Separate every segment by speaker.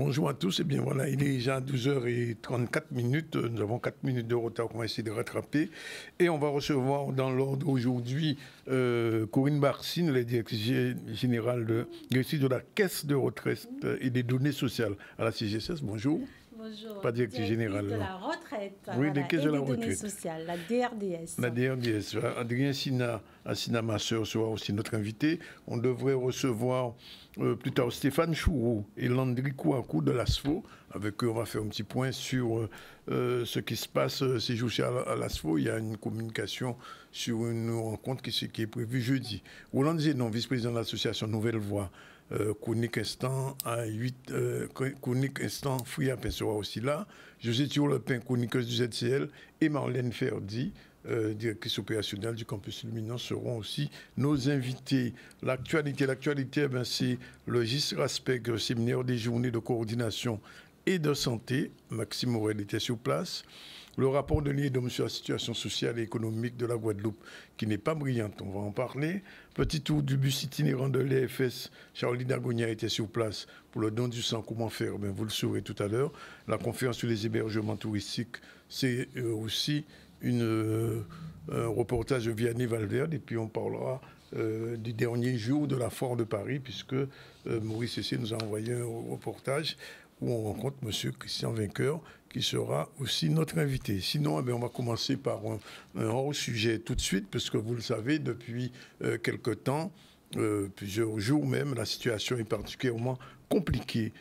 Speaker 1: Bonjour à tous. Eh bien voilà, il est déjà 12h34. Nous avons 4 minutes de retard qu'on va essayer de rattraper. Et on va recevoir dans l'ordre aujourd'hui Corinne Barcine, la directrice générale de la Caisse de retraite et des données sociales à la CGSS. Bonjour.
Speaker 2: Bonjour.
Speaker 1: Pas directrice générale.
Speaker 2: De la retraite.
Speaker 1: Oui,
Speaker 2: voilà,
Speaker 1: des caisses de la
Speaker 2: données
Speaker 1: retraite.
Speaker 2: sociales, la DRDS.
Speaker 1: La DRDS. Adrien Assina, ma soeur, sera aussi notre invité. On devrait recevoir plus tard Stéphane Choureau et Landry Kouakou de l'ASFO. Avec eux, on va faire un petit point sur ce qui se passe ces jours-ci à l'ASFO. Il y a une communication sur une rencontre qui est prévue jeudi. Roland Zénon, vice-président de l'association Nouvelle Voix, chronique instant à 8, chronique instant Fouilla sera aussi là. José Thiour-Lepin, chroniqueuse du ZCL, et Marlène Ferdi, directrice opérationnelle du campus Luminance, seront aussi nos invités. L'actualité, c'est le GIS RASPEC, séminaire des journées de coordination et de santé. Maxime Morel était sur place. Le rapport de l'IEDOM sur la situation sociale et économique de la Guadeloupe, qui n'est pas brillante, on va en parler. Petit tour du bus itinérant de l'EFS, Charlie Dagonia était sur place pour le don du sang. Comment faire? Vous le saurez tout à l'heure. La conférence sur les hébergements touristiques, c'est aussi un reportage de Vianney Valverde. Et puis on parlera du dernier jour de la foire de Paris, puisque Maurice Essé nous a envoyé un reportage où on rencontre M. Christian Vainqueur, qui sera aussi notre invité. Sinon, on va commencer par un hors-sujet tout de suite, parce que vous le savez, depuis quelque temps, plusieurs jours même, la situation est particulièrement compliquée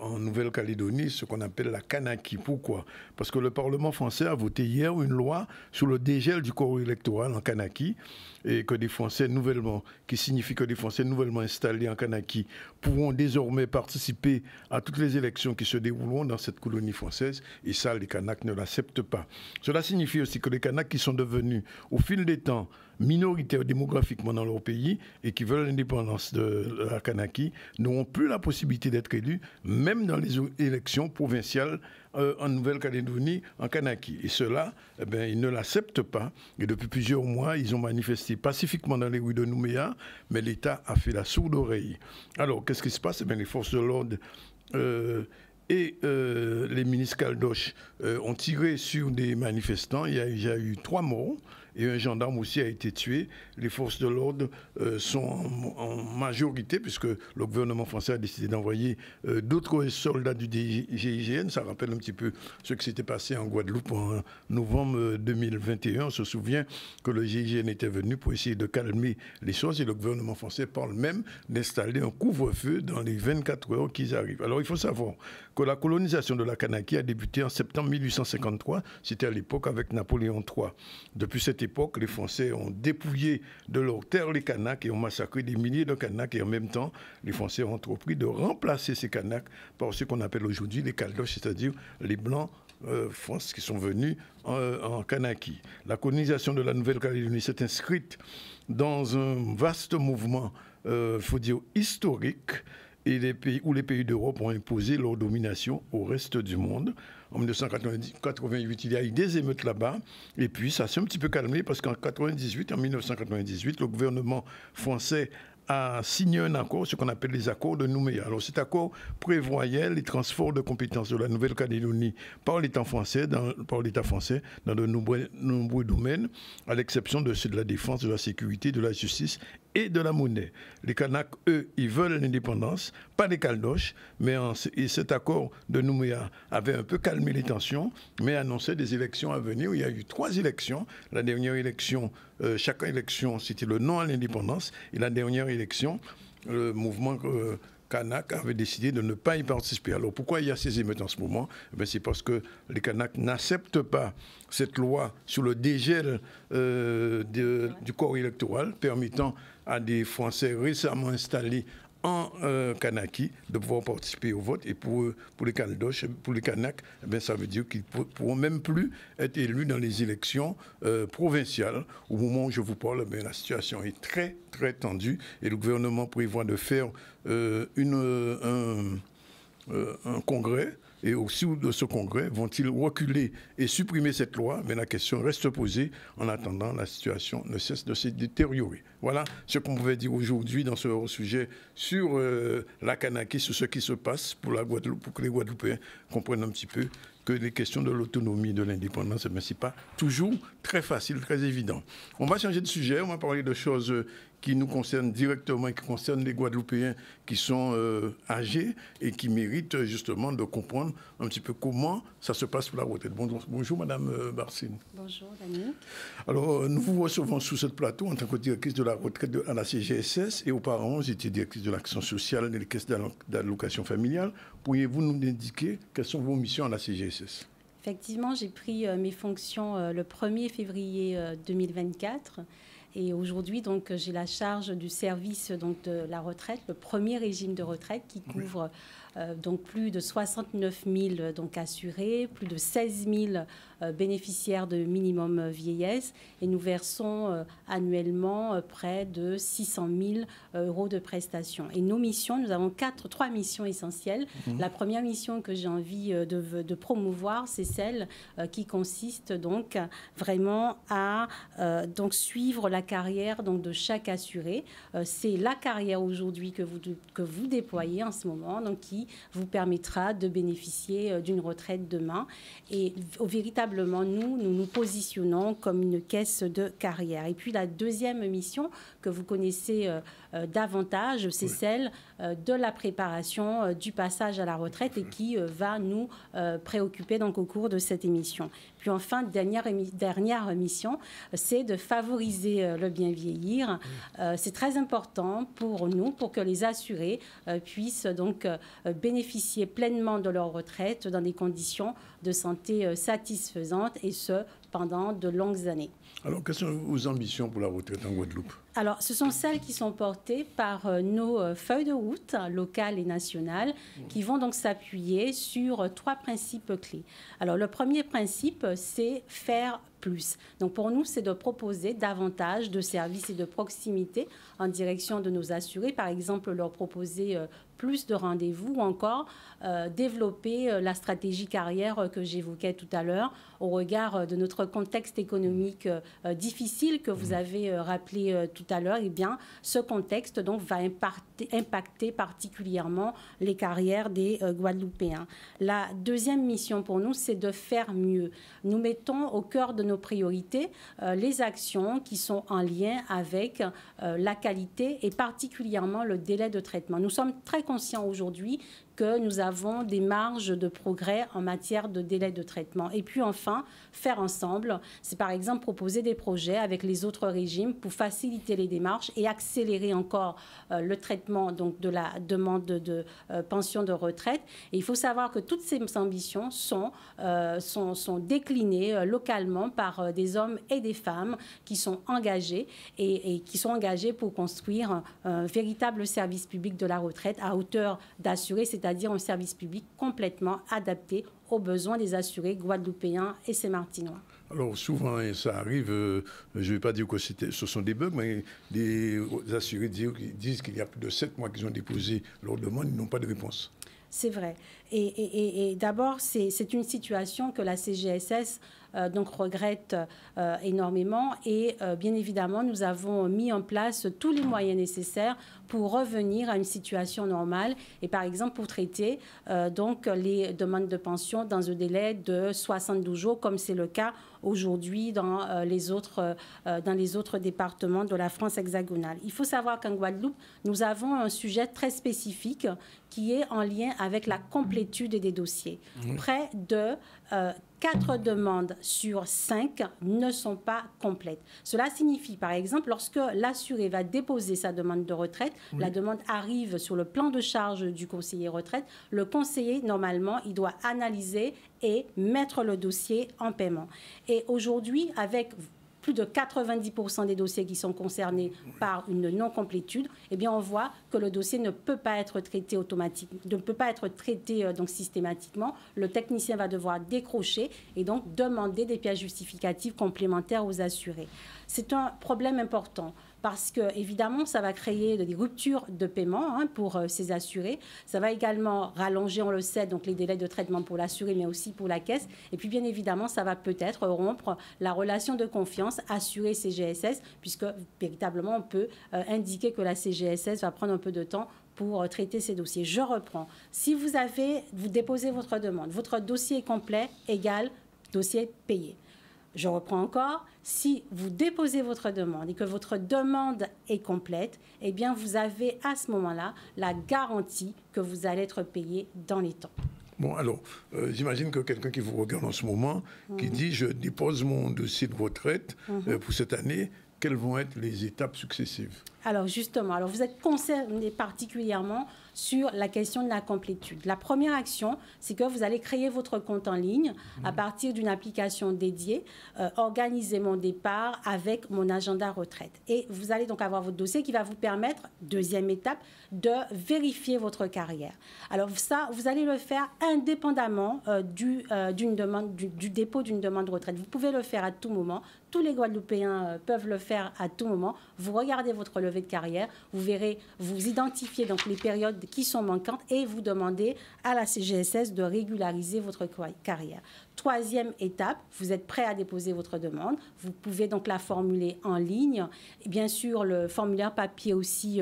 Speaker 1: en Nouvelle-Calédonie, ce qu'on appelle la Kanaki. Pourquoi? Parce que le Parlement français a voté hier une loi sur le dégel du corps électoral en Kanaki, et que des Français nouvellement, qui signifie que des Français nouvellement installés en Kanaki pourront désormais participer à toutes les élections qui se dérouleront dans cette colonie française, et ça, les Kanaks ne l'acceptent pas. Cela signifie aussi que les Kanaks qui sont devenus, au fil des temps, minoritaires démographiquement dans leur pays et qui veulent l'indépendance de la Kanaki n'auront plus la possibilité d'être élus, même dans les élections provinciales en Nouvelle-Calédonie, en Kanaki. Et cela, ils ne l'acceptent pas. Et depuis plusieurs mois, ils ont manifesté pacifiquement dans les rues de Nouméa, mais l'État a fait la sourde oreille. Alors, qu'est-ce qui se passe? Les forces de l'ordre et les ministres Caldoche ont tiré sur des manifestants. Il y a déjà eu 3 morts. Et un gendarme aussi a été tué. Les forces de l'ordre sont en majorité, puisque le gouvernement français a décidé d'envoyer d'autres soldats du GIGN. Ça rappelle un petit peu ce qui s'était passé en Guadeloupe en novembre 2021. On se souvient que le GIGN était venu pour essayer de calmer les choses, et le gouvernement français parle même d'installer un couvre-feu dans les 24 heures qu'ils arrivent. Alors il faut savoir que la colonisation de la Kanaki a débuté en septembre 1853. C'était à l'époque avec Napoléon III. Depuis cette époque, les Français ont dépouillé de leurs terres les Kanaks et ont massacré des milliers de Kanaks. Et en même temps, les Français ont entrepris de remplacer ces Kanaks par ce qu'on appelle aujourd'hui les Caldoches, c'est-à-dire les Blancs France qui sont venus en Kanaki. La colonisation de la Nouvelle-Calédonie s'est inscrite dans un vaste mouvement, il faut dire, historique, et les pays d'Europe ont imposé leur domination au reste du monde. En 1988, il y a eu des émeutes là-bas, et puis ça s'est un petit peu calmé parce qu'en 1998, le gouvernement français a signé un accord, ce qu'on appelle les accords de Nouméa. Alors cet accord prévoyait les transferts de compétences de la Nouvelle-Calédonie par l'État français dans de nombreux domaines, à l'exception de ceux de la défense, de la sécurité, de la justice et de la monnaie. Les Kanaks, eux, ils veulent l'indépendance, pas les Caldoches, et cet accord de Nouméa avait un peu calmé les tensions, mais annonçait des élections à venir. Il y a eu 3 élections. La dernière élection, chaque élection, c'était le non à l'indépendance, et la dernière élection, le mouvement Kanak avait décidé de ne pas y participer. Alors pourquoi il y a ces émeutes en ce moment? C'est parce que les Kanaks n'acceptent pas cette loi sur le dégel du corps électoral, permettant à des Français récemment installés en Kanaki de pouvoir participer au vote. Et pour les Caldoches, pour les Kanaks, ça veut dire qu'ils ne pourront même plus être élus dans les élections provinciales. Au moment où je vous parle, la situation est très, très tendue, et le gouvernement prévoit de faire un congrès et aussi de ce congrès, vont-ils reculer et supprimer cette loi? Mais la question reste posée. En attendant, la situation ne cesse de se détériorer. Voilà ce qu'on pouvait dire aujourd'hui dans ce sujet sur la Kanaki, sur ce qui se passe pour la Guadeloupe, pour que les Guadeloupéens comprennent un petit peu que les questions de l'autonomie, de l'indépendance, ce n'est pas toujours très facile, très évident. On va changer de sujet, on va parler de choses qui nous concernent directement et qui concernent les Guadeloupéens qui sont âgés et qui méritent justement de comprendre un petit peu comment ça se passe pour la retraite. Bonjour Madame Barsine.
Speaker 2: Bonjour Dani.
Speaker 1: Alors nous vous recevons sur ce plateau en tant que directrice de la retraite à la CGSS et auparavant vous étiez directrice de l'action sociale et des caisses d'allocation familiale. Pourriez-vous nous indiquer quelles sont vos missions à la CGSS?
Speaker 2: Effectivement, j'ai pris mes fonctions le 1er février 2024. Et aujourd'hui, donc, j'ai la charge du service donc, de la retraite, le premier régime de retraite qui couvre donc plus de 69 000 donc, assurés, plus de 16 000 bénéficiaires de minimum vieillesse. Et nous versons annuellement près de 600 000 euros de prestations. Et nos missions, nous avons trois missions essentielles. La première mission que j'ai envie de promouvoir, c'est celle qui consiste donc vraiment à donc, suivre la carrière donc, de chaque assuré. C'est la carrière aujourd'hui que vous déployez en ce moment, donc qui vous permettra de bénéficier d'une retraite demain. Et véritablement, nous positionnons comme une caisse de carrière. Et puis la deuxième mission que vous connaissez davantage, c'est celle de la préparation du passage à la retraite et qui va nous préoccuper donc, au cours de cette émission. Puis enfin, dernière mission, c'est de favoriser le bien vieillir. C'est très important pour nous, pour que les assurés puissent donc bénéficier pleinement de leur retraite dans des conditions de santé satisfaisantes et ce, pendant de longues années.
Speaker 1: Alors, quelles sont vos ambitions pour la retraite en Guadeloupe?
Speaker 2: Alors, ce sont celles qui sont portées par nos feuilles de route locales et nationales qui vont donc s'appuyer sur trois principes clés. Alors, le premier principe, c'est faire plus. Donc, pour nous, c'est de proposer davantage de services et de proximité en direction de nos assurés. Par exemple, leur proposer plus de rendez-vous ou encore développer la stratégie carrière que j'évoquais tout à l'heure au regard de notre contexte économique difficile que vous avez rappelé tout à l'heure. Eh bien, ce contexte donc va impacter particulièrement les carrières des Guadeloupéens. La deuxième mission pour nous, c'est de faire mieux. Nous mettons au cœur de nos priorités les actions qui sont en lien avec la qualité et particulièrement le délai de traitement. Nous sommes très conscients aujourd'hui que nous avons des marges de progrès en matière de délai de traitement. Et puis enfin, faire ensemble, c'est par exemple proposer des projets avec les autres régimes pour faciliter les démarches et accélérer encore le traitement donc, de la demande de pension de retraite. Et il faut savoir que toutes ces ambitions sont déclinées localement par des hommes et des femmes qui sont engagés et qui sont engagés pour construire un véritable service public de la retraite à hauteur d'assurés, c'est-à-dire un service public complètement adapté aux besoins des assurés guadeloupéens et sémartinois.
Speaker 1: Alors souvent, ça arrive, je ne vais pas dire que ce sont des bugs, mais des assurés disent qu'il y a plus de 7 mois qu'ils ont déposé leur demande, ils n'ont pas de réponse.
Speaker 2: C'est vrai. Et d'abord, c'est une situation que la CGSS donc regrette énormément et bien évidemment, nous avons mis en place tous les moyens nécessaires pour revenir à une situation normale et par exemple pour traiter donc les demandes de pension dans un délai de 72 jours comme c'est le cas aujourd'hui dans les autres départements de la France hexagonale. Il faut savoir qu'en Guadeloupe, nous avons un sujet très spécifique qui est en lien avec la complétude des dossiers. Près de 4 demandes sur 5 ne sont pas complètes. Cela signifie, par exemple, lorsque l'assuré va déposer sa demande de retraite, la demande arrive sur le plan de charge du conseiller retraite. Le conseiller, normalement, il doit analyser et mettre le dossier en paiement. Et aujourd'hui, avec plus de 90% des dossiers qui sont concernés par une non-complétude, eh bien, on voit que le dossier ne peut pas être traité donc systématiquement. Le technicien va devoir décrocher et donc demander des pièces justificatives complémentaires aux assurés. C'est un problème important. parce que, évidemment, ça va créer des ruptures de paiement pour ces assurés. Ça va également rallonger, on le sait, donc les délais de traitement pour l'assuré, mais aussi pour la caisse. Et puis, bien évidemment, ça va peut-être rompre la relation de confiance assuré-CGSS, puisque, véritablement, on peut indiquer que la CGSS va prendre un peu de temps pour traiter ces dossiers. Je reprends. Si vous déposez votre demande, votre dossier est complet, égal dossier payé. Je reprends encore. Si vous déposez votre demande et que votre demande est complète, eh bien, vous avez à ce moment-là la garantie que vous allez être payé dans les temps.
Speaker 1: Bon, alors, j'imagine que quelqu'un qui vous regarde en ce moment, qui dit « je dépose mon dossier de retraite pour cette année », quelles vont être les étapes successives?
Speaker 2: Alors justement, vous êtes concerné particulièrement sur la question de la complétude. La première action, c'est que vous allez créer votre compte en ligne à partir d'une application dédiée, organiser mon départ avec mon agenda retraite. Et vous allez donc avoir votre dossier qui va vous permettre, deuxième étape, de vérifier votre carrière. Alors ça, vous allez le faire indépendamment du dépôt d'une demande de retraite. Vous pouvez le faire à tout moment. Tous les Guadeloupéens peuvent le faire à tout moment. Vous regardez votre levée de carrière, vous verrez, vous identifiez donc les périodes qui sont manquantes et vous demandez à la CGSS de régulariser votre carrière. Troisième étape, vous êtes prêt à déposer votre demande. Vous pouvez donc la formuler en ligne. Et bien sûr, le formulaire papier aussi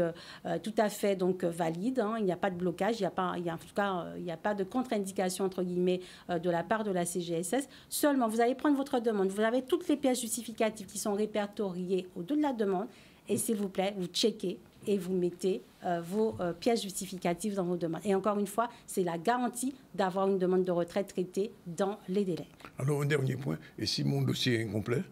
Speaker 2: tout à fait donc valide. Il n'y a pas de blocage, en tout cas, il n'y a pas de contre-indication entre guillemets de la part de la CGSS. Seulement, vous allez prendre votre demande. Vous avez toutes les pièces justificatives qui sont répertoriées au-delà de la demande. Et s'il vous plaît, vous checkez et vous mettez vos pièces justificatives dans vos demandes. Et encore une fois, c'est la garantie d'avoir une demande de retraite traitée dans les délais.
Speaker 1: Alors, un dernier point, et si mon dossier est incomplet?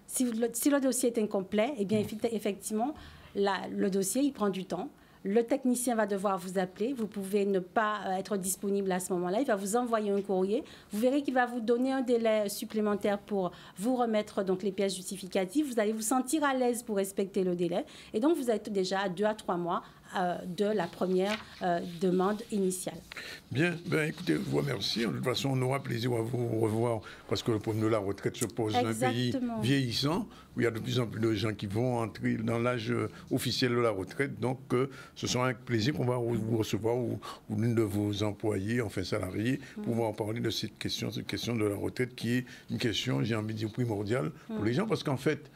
Speaker 2: Si le dossier est incomplet, eh bien, effectivement, le dossier, il prend du temps. Le technicien va devoir vous appeler. Vous pouvez ne pas être disponible à ce moment-là. Il va vous envoyer un courrier. Vous verrez qu'il va vous donner un délai supplémentaire pour vous remettre donc les pièces justificatives. Vous allez vous sentir à l'aise pour respecter le délai. Et donc, vous êtes déjà à 2 à 3 mois de la première demande initiale.
Speaker 1: Bien, écoutez, je vous remercie. De toute façon, on aura plaisir à vous revoir parce que le problème de la retraite se pose dans un pays vieillissant où il y a de plus en plus de gens qui vont entrer dans l'âge officiel de la retraite. Donc, ce sera avec plaisir qu'on va vous recevoir ou l'une de vos employés, enfin salariés, pour pouvoir parler de cette question de la retraite qui est une question, j'ai envie de dire, primordiale pour les gens parce qu'en fait,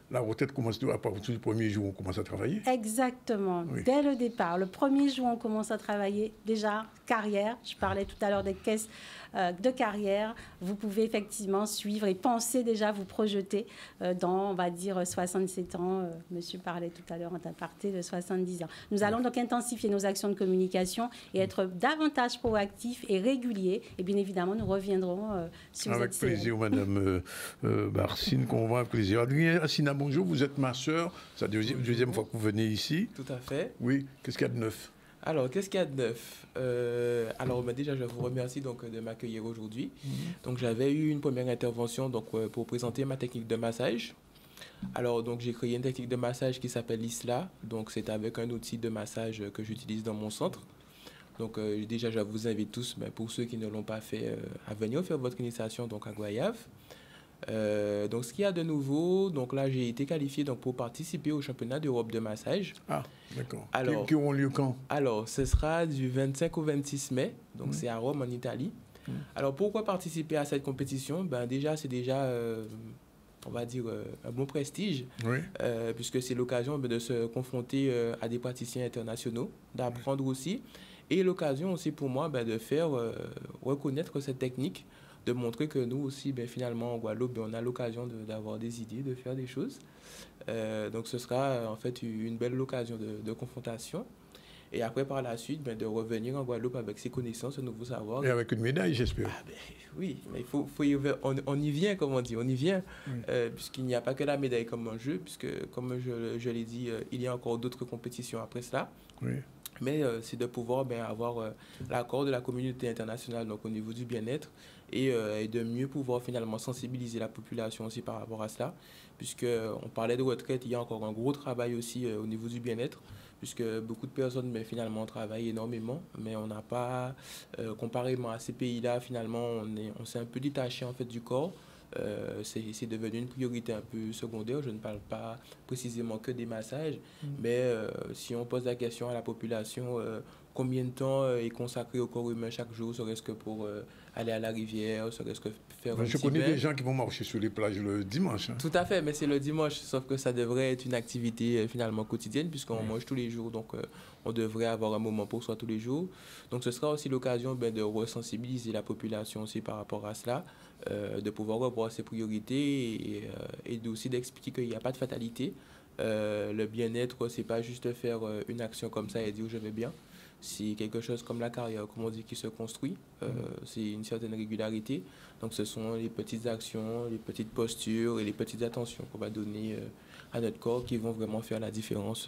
Speaker 1: la retraite commence à partir du premier jour où on commence à travailler.
Speaker 2: Exactement. Oui. Dès le départ, le premier jour où on commence à travailler, déjà, carrière, je parlais tout à l'heure des caisses de carrière, vous pouvez effectivement suivre et penser déjà, vous projeter dans, on va dire, 67 ans. Monsieur parlait tout à l'heure en aparté de 70 ans. Nous allons donc intensifier nos actions de communication et être davantage proactifs et réguliers. Et bien évidemment, nous reviendrons sur
Speaker 1: avec plaisir, Madame Barcine, qu'on va avec plaisir. Adrien Assina, bonjour, vous êtes ma sœur. C'est la deuxième fois que vous venez ici.
Speaker 3: Tout à fait.
Speaker 1: Oui, qu'est-ce qu'il y a de neuf?
Speaker 3: Alors, qu'est-ce qu'il y a de neuf? Alors, déjà, je vous remercie donc, de m'accueillir aujourd'hui. Donc, j'avais eu une première intervention donc, pour présenter ma technique de massage. Alors, donc, j'ai créé une technique de massage qui s'appelle l'ISLA. Donc, c'est avec un outil de massage que j'utilise dans mon centre. Donc, déjà, je vous invite tous, pour ceux qui ne l'ont pas fait, à venir faire votre initiation donc, à Goyave. Donc, ce qu'il y a de nouveau, donc là, j'ai été qualifié donc, pour participer au championnat d'Europe de massage.
Speaker 1: Ah, d'accord.
Speaker 3: Alors,
Speaker 1: qui auront lieu quand? Alors,
Speaker 3: ce sera du 25 au 26 mai, donc c'est à Rome, en Italie. Alors, pourquoi participer à cette compétition? Déjà, c'est on va dire, un bon prestige, puisque c'est l'occasion de se confronter à des praticiens internationaux, d'apprendre aussi, et l'occasion aussi pour moi de faire reconnaître cette technique, de montrer que nous aussi, finalement, en Guadeloupe, on a l'occasion d'avoir des idées, de faire des choses. Donc, ce sera en fait une belle occasion de confrontation. Et après, par la suite, de revenir en Guadeloupe avec ses connaissances, un nouveau savoir.
Speaker 1: Et avec une médaille, j'espère.
Speaker 3: Oui, mais on y vient, comme on dit, on y vient, puisqu'il n'y a pas que la médaille comme un jeu, puisque, comme je l'ai dit, il y a encore d'autres compétitions après cela.
Speaker 1: Oui.
Speaker 3: Mais c'est de pouvoir avoir l'accord de la communauté internationale donc, au niveau du bien-être et de mieux pouvoir finalement sensibiliser la population aussi par rapport à cela, puisqu'on parlait de retraite, il y a encore un gros travail aussi au niveau du bien-être, puisque beaucoup de personnes finalement travaillent énormément, mais on n'a pas, comparément à ces pays-là, finalement, on s'est un peu détaché en fait du corps. c'est devenu une priorité un peu secondaire. Je ne parle pas précisément que des massages, mais si on pose la question à la population, combien de temps est consacré au corps humain chaque jour, serait-ce que pour aller à la rivière, serait-ce que faire un
Speaker 1: Je connais des gens qui vont marcher sur les plages le dimanche. Hein.
Speaker 3: Tout à fait, mais c'est le dimanche, sauf que ça devrait être une activité finalement quotidienne, puisqu'on mange tous les jours, donc on devrait avoir un moment pour soi tous les jours. Donc ce sera aussi l'occasion de resensibiliser la population aussi par rapport à cela, de pouvoir revoir ses priorités et aussi d'expliquer qu'il n'y a pas de fatalité. Le bien-être, c'est pas juste faire une action comme ça et dire je vais bien. C'est quelque chose comme la carrière, comme on dit, qui se construit. C'est une certaine régularité. Donc ce sont les petites actions, les petites postures et les petites attentions qu'on va donner à notre corps qui vont vraiment faire la différence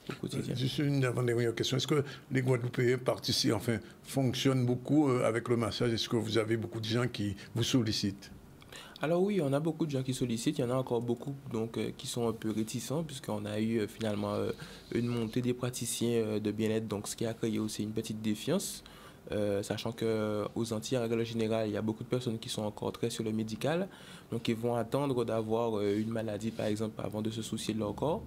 Speaker 3: au quotidien.
Speaker 1: Juste une avant-dernière question. Est-ce que les Guadeloupéens participent, enfin, fonctionnent beaucoup avec le massage? Est-ce que vous avez beaucoup de gens qui vous sollicitent?
Speaker 3: Alors oui, on a beaucoup de gens qui sollicitent, il y en a encore beaucoup donc, qui sont un peu réticents puisqu'on a eu finalement une montée des praticiens de bien-être, donc ce qui a créé aussi une petite défiance, sachant qu'aux Antilles, en règle générale, il y a beaucoup de personnes qui sont encore très sur le médical, donc ils vont attendre d'avoir une maladie par exemple avant de se soucier de leur corps.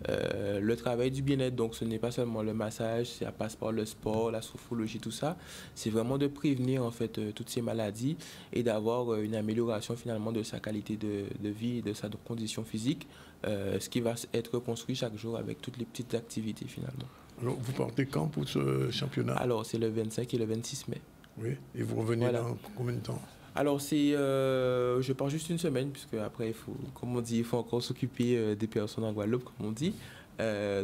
Speaker 3: Le travail du bien-être, donc ce n'est pas seulement le massage, ça passe par le sport, la sophrologie, tout ça. C'est vraiment de prévenir en fait toutes ces maladies et d'avoir une amélioration finalement de sa qualité de vie et de sa condition physique, ce qui va être construit chaque jour avec toutes les petites activités finalement.
Speaker 1: Alors vous partez quand pour ce championnat?
Speaker 3: Alors c'est le 25 et le 26 mai.
Speaker 1: Oui, et vous revenez dans combien de temps?
Speaker 3: Alors, je pars juste une semaine, puisque après, il faut, comme on dit, il faut encore s'occuper des personnes en Guadeloupe, comme on dit.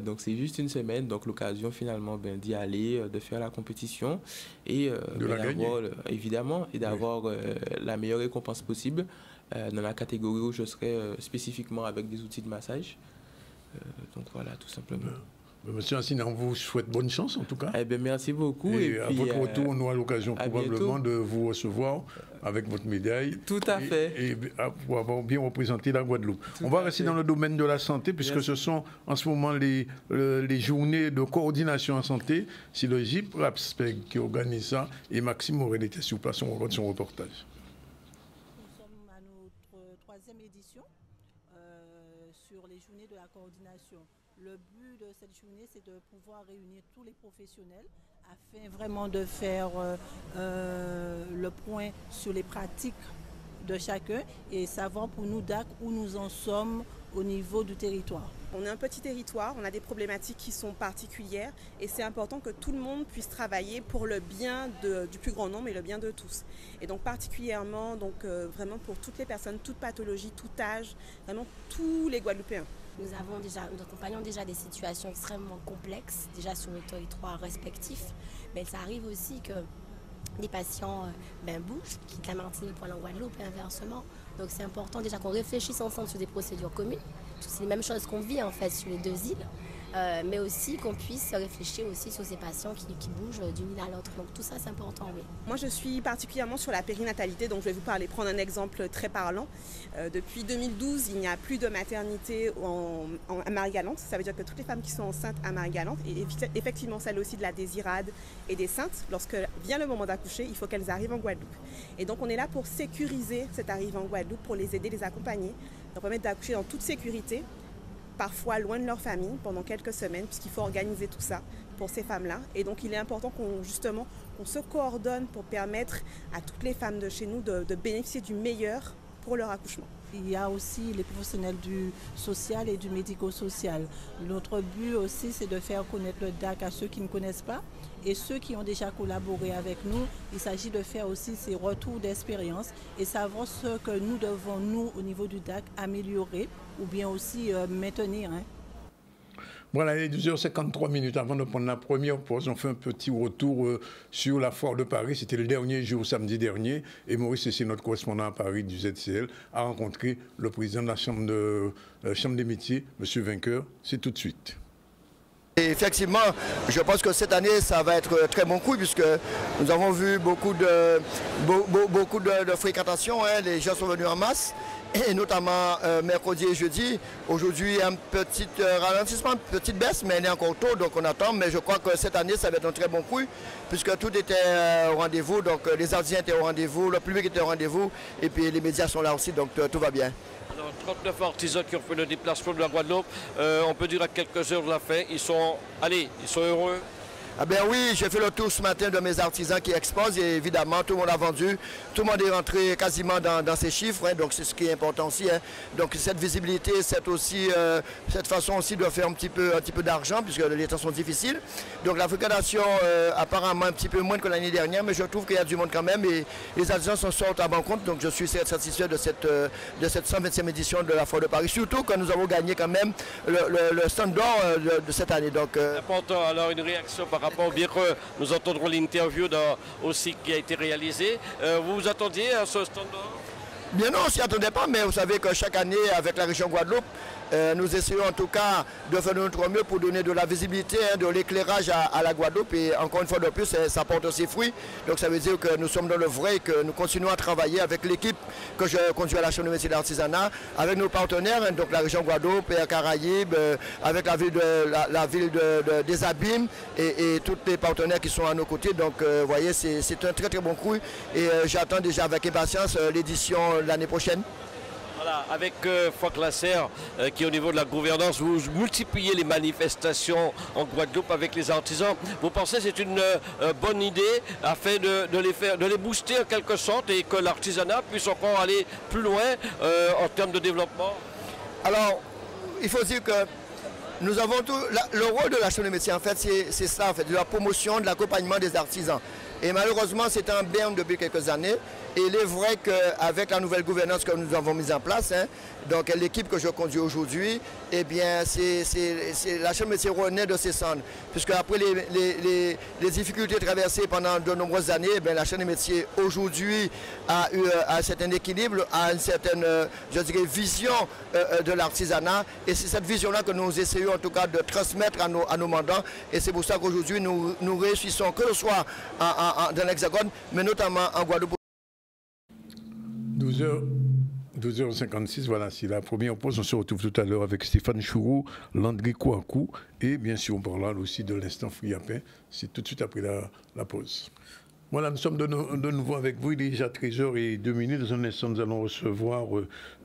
Speaker 3: Donc, c'est juste une semaine, donc l'occasion finalement d'y aller, de faire la compétition et évidemment, et d'avoir la meilleure récompense possible dans la catégorie où je serai spécifiquement avec des outils de massage. Donc, voilà, tout simplement.
Speaker 1: Monsieur Assina, on vous souhaite bonne chance en tout cas.
Speaker 3: Eh bien, merci beaucoup.
Speaker 1: Et à votre retour, on aura l'occasion probablement de vous recevoir avec votre médaille.
Speaker 3: Tout à fait.
Speaker 1: Et pour avoir bien représenté la Guadeloupe. On va rester dans le domaine de la santé, puisque ce sont en ce moment les journées de coordination en santé. C'est le GIP RAPSPEG qui organise ça. Et Maxime Morel était sur place, on regarde son reportage.
Speaker 4: Nous sommes à notre 3e édition sur les journées de la coordination. Le but de cette journée, c'est de pouvoir réunir tous les professionnels afin vraiment de faire le point sur les pratiques de chacun et savoir pour nous, DAC, où nous en sommes au niveau du territoire.
Speaker 5: On est un petit territoire, on a des problématiques qui sont particulières et c'est important que tout le monde puisse travailler pour le bien du plus grand nombre et le bien de tous. Et donc particulièrement, vraiment pour toutes les personnes, toute pathologie, tout âge, vraiment tous les Guadeloupéens.
Speaker 6: Nous accompagnons déjà des situations extrêmement complexes, déjà sur le territoire respectif. Mais ça arrive aussi que des patients bougent, quittent la Martinique pour aller en Guadeloupe et inversement. Donc c'est important déjà qu'on réfléchisse ensemble sur des procédures communes. Parce que c'est les mêmes choses qu'on vit en fait sur les deux îles. Mais aussi qu'on puisse réfléchir aussi sur ces patients qui bougent d'une île à l'autre. Donc tout ça c'est important, oui.
Speaker 5: Moi je suis particulièrement sur la périnatalité, donc je vais vous prendre un exemple très parlant. Depuis 2012, il n'y a plus de maternité à Marie-Galante. Ça veut dire que toutes les femmes qui sont enceintes à Marie-Galante, et effectivement celle aussi de la Désirade et des Saintes, lorsque vient le moment d'accoucher, il faut qu'elles arrivent en Guadeloupe. Et donc on est là pour sécuriser cette arrivée en Guadeloupe, pour les aider, les accompagner, leur permettre d'accoucher dans toute sécurité, parfois loin de leur famille pendant quelques semaines, puisqu'il faut organiser tout ça pour ces femmes-là. Et donc il est important qu'on se coordonne pour permettre à toutes les femmes de chez nous de bénéficier du meilleur pour leur accouchement.
Speaker 4: Il y a aussi les professionnels du social et du médico-social. Notre but aussi, c'est de faire connaître le DAC à ceux qui ne connaissent pas et ceux qui ont déjà collaboré avec nous. Il s'agit de faire aussi ces retours d'expérience et savoir ce que nous devons, nous, au niveau du DAC, améliorer ou bien aussi maintenir.
Speaker 1: Voilà, il est 12h53 avant de prendre la première pause. On fait un petit retour sur la foire de Paris. C'était le dernier jour, samedi dernier. Et Maurice, c'est notre correspondant à Paris du ZCL, a rencontré le président de la Chambre des métiers, M. Vainqueur. C'est tout de suite.
Speaker 7: Et effectivement, je pense que cette année, ça va être très bon coup puisque nous avons vu beaucoup de fréquentation. Les gens sont venus en masse. et notamment mercredi et jeudi. Aujourd'hui, un petit ralentissement, une petite baisse, mais il est encore tôt, donc on attend. Mais je crois que cette année, ça va être un très bon coup, puisque tout était au rendez-vous. Donc les artisans étaient au rendez-vous, le public était au rendez-vous, et puis les médias sont là aussi, donc tout va bien.
Speaker 8: Alors, 39 artisans qui ont fait le déplacement de la Guadeloupe, on peut dire à quelques heures de la fin, ils sont heureux.
Speaker 7: Ah ben oui, j'ai fait le tour ce matin de mes artisans qui exposent et évidemment tout le monde a vendu, tout le monde est rentré quasiment dans ces chiffres, hein, donc c'est ce qui est important aussi. Hein. Donc cette visibilité, cette façon aussi de faire un petit peu d'argent puisque les temps sont difficiles. Donc la fréquentation apparemment un petit peu moins que l'année dernière, mais je trouve qu'il y a du monde quand même et les artisans s'en sortent à bon compte, donc je suis satisfait de cette 125e édition de la Foire de Paris, surtout que nous avons gagné quand même le stand d'or de cette année. Donc,
Speaker 8: important, alors une réaction par rapport, bien que nous entendrons l'interview aussi qui a été réalisée. Vous vous attendiez à ce stand d'or?
Speaker 7: Bien non, on ne s'y attendait pas, mais vous savez que chaque année, avec la région Guadeloupe, nous essayons en tout cas de faire de notre mieux pour donner de la visibilité, hein, de l'éclairage à la Guadeloupe. Et encore une fois de plus, ça porte ses fruits. Donc ça veut dire que nous sommes dans le vrai et que nous continuons à travailler avec l'équipe que je conduis à la Chambre de métiers d'artisanat, avec nos partenaires, hein, donc la région Guadeloupe, et Caraïbes, avec la ville des Abîmes et tous les partenaires qui sont à nos côtés. Donc vous voyez, c'est un très très bon coup. Et j'attends déjà avec impatience l'édition l'année prochaine.
Speaker 8: Voilà, avec Franck Lasserre, qui au niveau de la gouvernance, vous multipliez les manifestations en Guadeloupe avec les artisans. Vous pensez que c'est une bonne idée afin de les booster en quelque sorte et que l'artisanat puisse encore aller plus loin en termes de développement?
Speaker 7: Alors, il faut dire que nous avons tout. Le rôle de la Chambre des métiers, en fait, c'est ça, en fait, de la promotion, de l'accompagnement des artisans. Et malheureusement, c'est un berne depuis quelques années. Et il est vrai qu'avec la nouvelle gouvernance que nous avons mise en place, hein, donc l'équipe que je conduis aujourd'hui, eh bien, la Chambre des métiers renaît de ses cendres. Puisque après les difficultés traversées pendant de nombreuses années, eh bien, la Chambre des métiers aujourd'hui a eu un certain équilibre, a une certaine, je dirais, vision de l'artisanat. Et c'est cette vision-là que nous essayons en tout cas de transmettre à nos mandants. Et c'est pour ça qu'aujourd'hui, nous réussissons, que ce soit dans l'Hexagone, mais notamment en Guadeloupe.
Speaker 1: 12h56, voilà, c'est la première pause. On se retrouve tout à l'heure avec Stéphane Chouroux, Landry Kouakou et bien sûr on parlera aussi de l'instant Friapin. C'est tout de suite après la pause. Voilà, nous sommes de nouveau avec vous. Il est déjà 13h02. Dans un instant, nous allons recevoir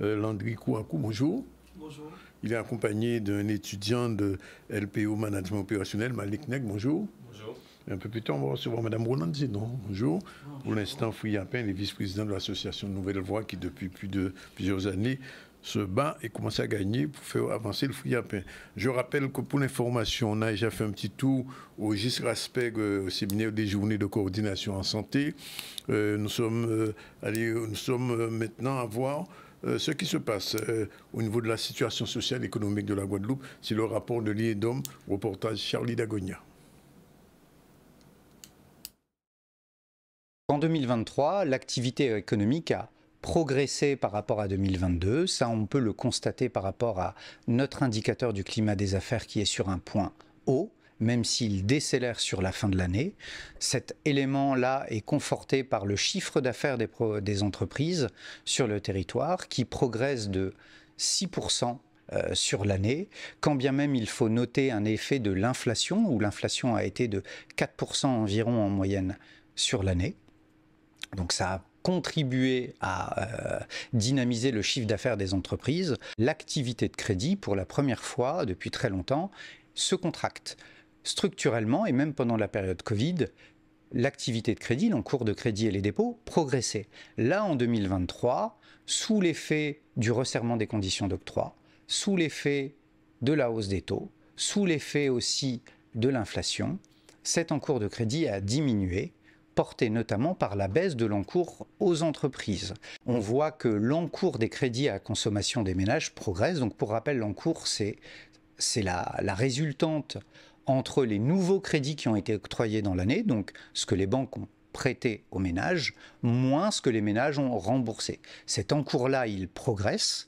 Speaker 1: Landry Kouakou. Bonjour.
Speaker 9: Bonjour.
Speaker 1: Il est accompagné d'un étudiant de LPO Management Opérationnel, Malik Nek. Bonjour.
Speaker 9: Bonjour.
Speaker 1: Un peu plus tard, on va recevoir Mme Roland Zénon. Bonjour. Pour l'instant, Friapin, les vice-présidents de l'association Nouvelle Voie qui, depuis plusieurs années, se bat et commence à gagner pour faire avancer le Friapin. Je rappelle que pour l'information, on a déjà fait un petit tour au GIS Raspeg, au séminaire des journées de coordination en santé. Nous sommes maintenant à voir ce qui se passe au niveau de la situation sociale et économique de la Guadeloupe. C'est le rapport de l'IEDOM, reportage Charlie Dagonia.
Speaker 10: En 2023, l'activité économique a progressé par rapport à 2022. Ça, on peut le constater par rapport à notre indicateur du climat des affaires qui est sur un point haut, même s'il décélère sur la fin de l'année. Cet élément-là est conforté par le chiffre d'affaires des entreprises sur le territoire qui progresse de 6% sur l'année, quand bien même il faut noter un effet de l'inflation, où l'inflation a été de 4% environ en moyenne sur l'année. Donc ça a contribué à dynamiser le chiffre d'affaires des entreprises. L'activité de crédit, pour la première fois depuis très longtemps, se contracte. Structurellement, et même pendant la période Covid, l'activité de crédit, l'encours de crédit et les dépôts, progressaient. Là, en 2023, sous l'effet du resserrement des conditions d'octroi, sous l'effet de la hausse des taux, sous l'effet aussi de l'inflation, cet encours de crédit a diminué, porté notamment par la baisse de l'encours aux entreprises. On voit que l'encours des crédits à consommation des ménages progresse. Donc pour rappel, l'encours, c'est la résultante entre les nouveaux crédits qui ont été octroyés dans l'année, donc ce que les banques ont prêté aux ménages, moins ce que les ménages ont remboursé. Cet encours-là, il progresse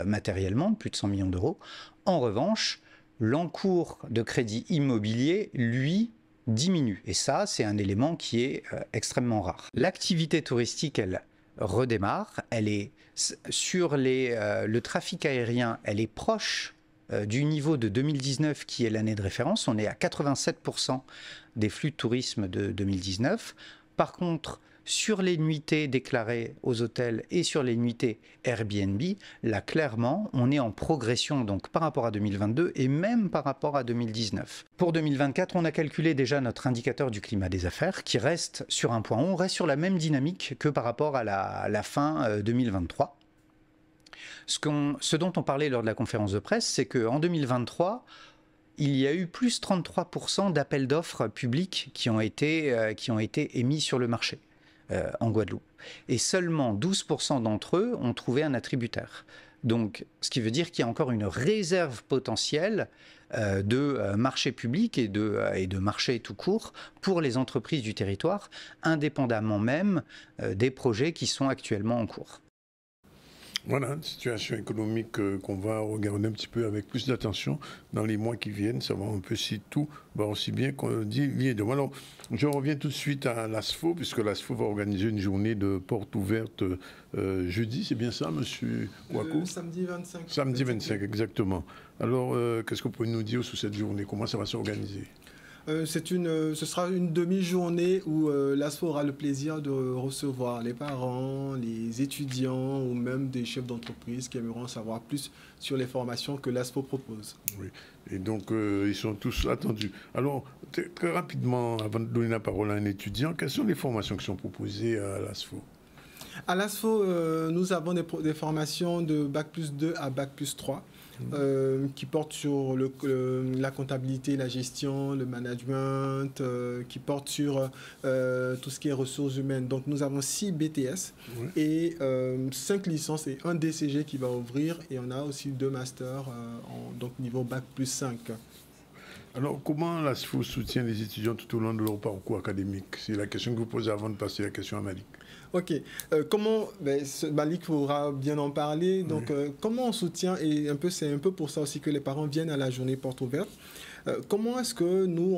Speaker 10: matériellement, plus de 100 millions d'euros. En revanche, l'encours de crédit immobilier, lui, diminue. Et ça, c'est un élément qui est extrêmement rare. L'activité touristique, elle redémarre. Elle est sur le trafic aérien, elle est proche du niveau de 2019 qui est l'année de référence. On est à 87% des flux de tourisme de 2019. Par contre, sur les nuitées déclarées aux hôtels et sur les nuitées Airbnb, là clairement, on est en progression donc par rapport à 2022 et même par rapport à 2019. Pour 2024, on a calculé déjà notre indicateur du climat des affaires qui reste sur un point. On reste sur la même dynamique que par rapport à la fin 2023. Ce dont on parlait lors de la conférence de presse, c'est qu'en 2023, il y a eu plus 33% d'appels d'offres publics qui ont été émis sur le marché en Guadeloupe. Et seulement 12% d'entre eux ont trouvé un attributaire. Donc, ce qui veut dire qu'il y a encore une réserve potentielle de marché public et de marché tout court pour les entreprises du territoire, indépendamment même des projets qui sont actuellement en cours.
Speaker 1: Voilà, une situation économique qu'on va regarder un petit peu avec plus d'attention dans les mois qui viennent, savoir un peu si tout va aussi bien qu'on dit lié de. Alors, je reviens tout de suite à l'ASFO, puisque l'ASFO va organiser une journée de porte ouverte jeudi, c'est bien ça, monsieur Kouakou?
Speaker 9: Samedi 25.
Speaker 1: Samedi 25, exactement. Alors, qu'est-ce que vous pouvez nous dire sur cette journée? Comment ça va s'organiser?
Speaker 9: Ce sera une demi-journée où l'ASFO aura le plaisir de recevoir les parents, les étudiants ou même des chefs d'entreprise qui aimeront savoir plus sur les formations que l'ASFO propose.
Speaker 1: Oui, et donc ils sont tous attendus. Alors, très rapidement, avant de donner la parole à un étudiant, quelles sont les formations qui sont proposées à l'ASFO?
Speaker 9: À l'ASFO, nous avons des formations de Bac+2 à Bac+3. Qui portent sur la comptabilité, la gestion, le management, qui portent sur tout ce qui est ressources humaines. Donc nous avons 6 BTS et 5 licences et un DCG qui va ouvrir, et on a aussi 2 masters, donc niveau Bac+5.
Speaker 1: Alors, comment l'ASFO soutient les étudiants tout au long de leur parcours académique? C'est la question que vous posez avant de passer la question à Malik.
Speaker 9: Ok. Malik pourra bien en parler. Donc, comment on soutient, et c'est un peu pour ça aussi que les parents viennent à la journée porte ouverte. Comment est-ce que nous,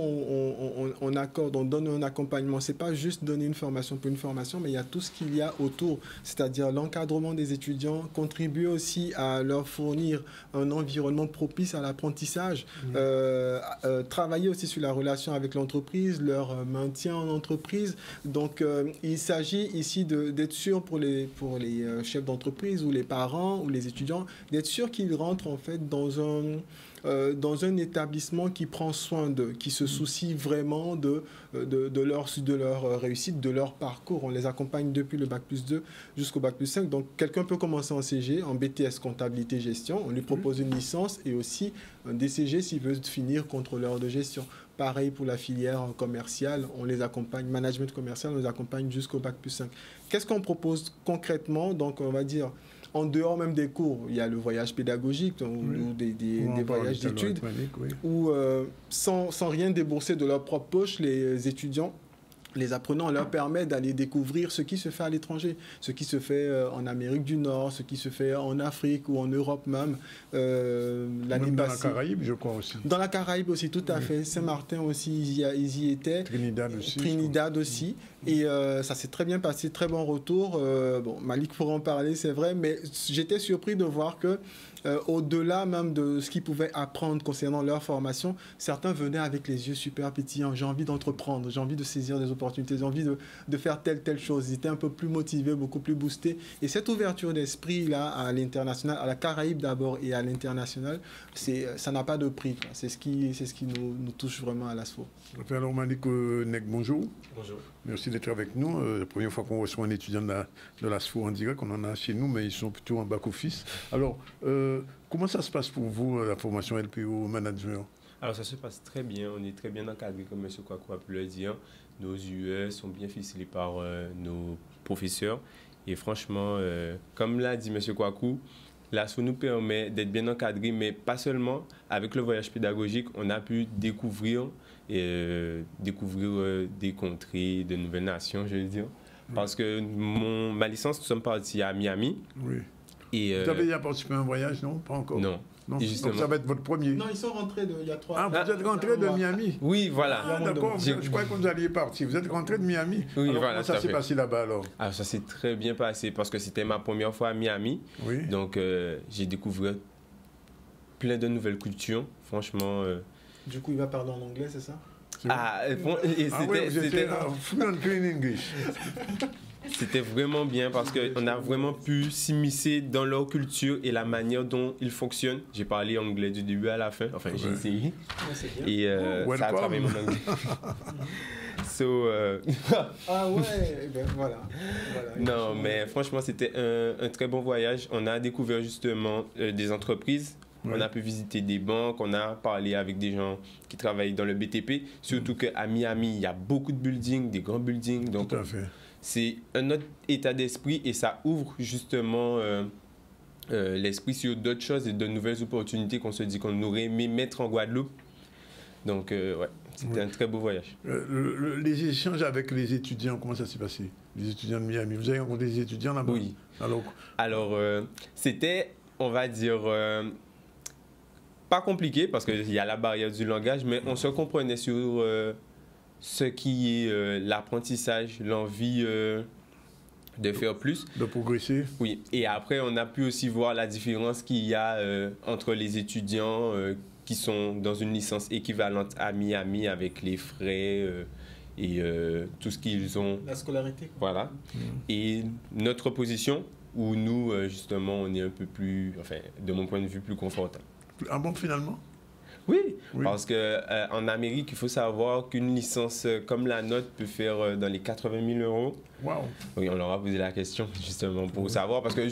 Speaker 9: on accorde, on donne un accompagnement? Ce n'est pas juste donner une formation pour une formation, mais il y a tout ce qu'il y a autour, c'est-à-dire l'encadrement des étudiants, contribuer aussi à leur fournir un environnement propice à l'apprentissage, travailler aussi sur la relation avec l'entreprise, leur maintien en entreprise. Donc, il s'agit ici d'être sûr pour les chefs d'entreprise ou les parents ou les étudiants, d'être sûr qu'ils rentrent en fait dans un établissement qui prend soin d'eux, qui se soucie vraiment de leur réussite, de leur parcours. On les accompagne depuis le Bac+2 jusqu'au Bac+5. Donc, quelqu'un peut commencer en CG, en BTS comptabilité gestion. On lui propose une licence et aussi un DCG s'il veut finir contrôleur de gestion. Pareil pour la filière commerciale, on les accompagne, management commercial, on les accompagne jusqu'au Bac+5. Qu'est-ce qu'on propose concrètement? Donc, on va dire, en dehors même des cours, il y a le voyage pédagogique ou des voyages d'études où, sans rien débourser de leur propre poche, les étudiants, les apprenants, leur permet d'aller découvrir ce qui se fait à l'étranger, ce qui se fait en Amérique du Nord, ce qui se fait en Afrique ou en Europe même. L'année passée. Dans la
Speaker 1: Caraïbe, je crois aussi.
Speaker 9: Dans la Caraïbe aussi, tout à fait. Saint-Martin aussi, ils y étaient.
Speaker 1: Trinidad
Speaker 9: aussi. Et ça s'est très bien passé, très bon retour. Malik pourra en parler, c'est vrai, mais j'étais surpris de voir que au-delà même de ce qu'ils pouvaient apprendre concernant leur formation, certains venaient avec les yeux super pétillants. J'ai envie d'entreprendre, j'ai envie de saisir des opportunités, j'ai envie de faire telle chose. Ils étaient un peu plus motivés, beaucoup plus boostés. Et cette ouverture d'esprit-là à l'international, à la Caraïbe d'abord et à l'international, ça n'a pas de prix. C'est ce qui nous touche vraiment à l'ASFO.
Speaker 1: Alors Malik Nek, bonjour.
Speaker 11: Bonjour.
Speaker 1: Merci d'être avec nous. La première fois qu'on reçoit un étudiant de l'ASFO en direct, on en a chez nous, mais ils sont plutôt en back-office. Alors, comment ça se passe pour vous, la formation LPO Management?
Speaker 11: Alors, ça se passe très bien. On est très bien encadré, comme M. Kouakou a pu le dire. Nos UE sont bien ficelés par nos professeurs. Et franchement, comme l'a dit M. Kouakou, l'ASFO nous permet d'être bien encadrés, mais pas seulement. Avec le voyage pédagogique, on a pu découvrir des contrées, de nouvelles nations, je veux dire. Parce que ma licence, nous sommes partis à Miami.
Speaker 1: Oui.
Speaker 11: Et
Speaker 1: vous avez déjà participé à un voyage, non? Pas encore?
Speaker 11: Non.
Speaker 1: Non, donc ça va être votre premier.
Speaker 9: Non, ils sont rentrés il y a 3
Speaker 1: ans. Ah, vous êtes rentré de Miami?
Speaker 11: Oui, voilà.
Speaker 1: Ah, d'accord, je crois que vous alliez partir. Vous êtes rentré de Miami?
Speaker 11: Oui,
Speaker 1: alors,
Speaker 11: voilà.
Speaker 1: Comment ça s'est passé là-bas alors?
Speaker 11: Ah, ça s'est très bien passé parce que c'était ma première fois à Miami.
Speaker 1: Oui.
Speaker 11: Donc, j'ai découvert plein de nouvelles cultures. Franchement.
Speaker 9: Du coup, il va parler en anglais, c'est ça?
Speaker 11: Ah, c'était
Speaker 1: fluent in English.
Speaker 11: C'était vraiment bien parce qu'on a vraiment pu s'immiscer dans leur culture et la manière dont ils fonctionnent. J'ai parlé anglais du début à la fin. Enfin, j'ai essayé. Et ça a travaillé mon anglais.
Speaker 9: Ah ouais, ben voilà.
Speaker 11: Non, mais franchement, c'était un très bon voyage. On a découvert justement des entreprises. Ouais. On a pu visiter des banques, on a parlé avec des gens qui travaillent dans le BTP. Surtout qu'à Miami, il y a beaucoup de buildings, des grands buildings. Donc,
Speaker 1: tout à fait.
Speaker 11: C'est un autre état d'esprit et ça ouvre justement l'esprit sur d'autres choses et de nouvelles opportunités qu'on se dit qu'on aurait aimé mettre en Guadeloupe. Donc, ouais, c'était un très beau voyage.
Speaker 1: Les échanges avec les étudiants, comment ça s'est passé? Les étudiants de Miami, vous avez rencontré des étudiants là-bas?
Speaker 11: Oui.
Speaker 1: Alors
Speaker 11: c'était, on va dire, pas compliqué parce qu'il y a la barrière du langage, mais on se comprenait sur ce qui est l'apprentissage, l'envie de faire plus.
Speaker 1: De progresser.
Speaker 11: Oui. Et après, on a pu aussi voir la différence qu'il y a entre les étudiants qui sont dans une licence équivalente à Miami avec les frais et tout ce qu'ils ont.
Speaker 9: La scolarité.
Speaker 11: Voilà. Et notre position où nous, justement, on est un peu plus, enfin, de mon point de vue, plus confortable.
Speaker 1: Ah bon, finalement?
Speaker 11: Oui, parce qu'en Amérique, il faut savoir qu'une licence comme la nôtre peut faire dans les 80 000 €.
Speaker 1: Wow.
Speaker 11: Oui, on leur a posé la question justement pour savoir, parce que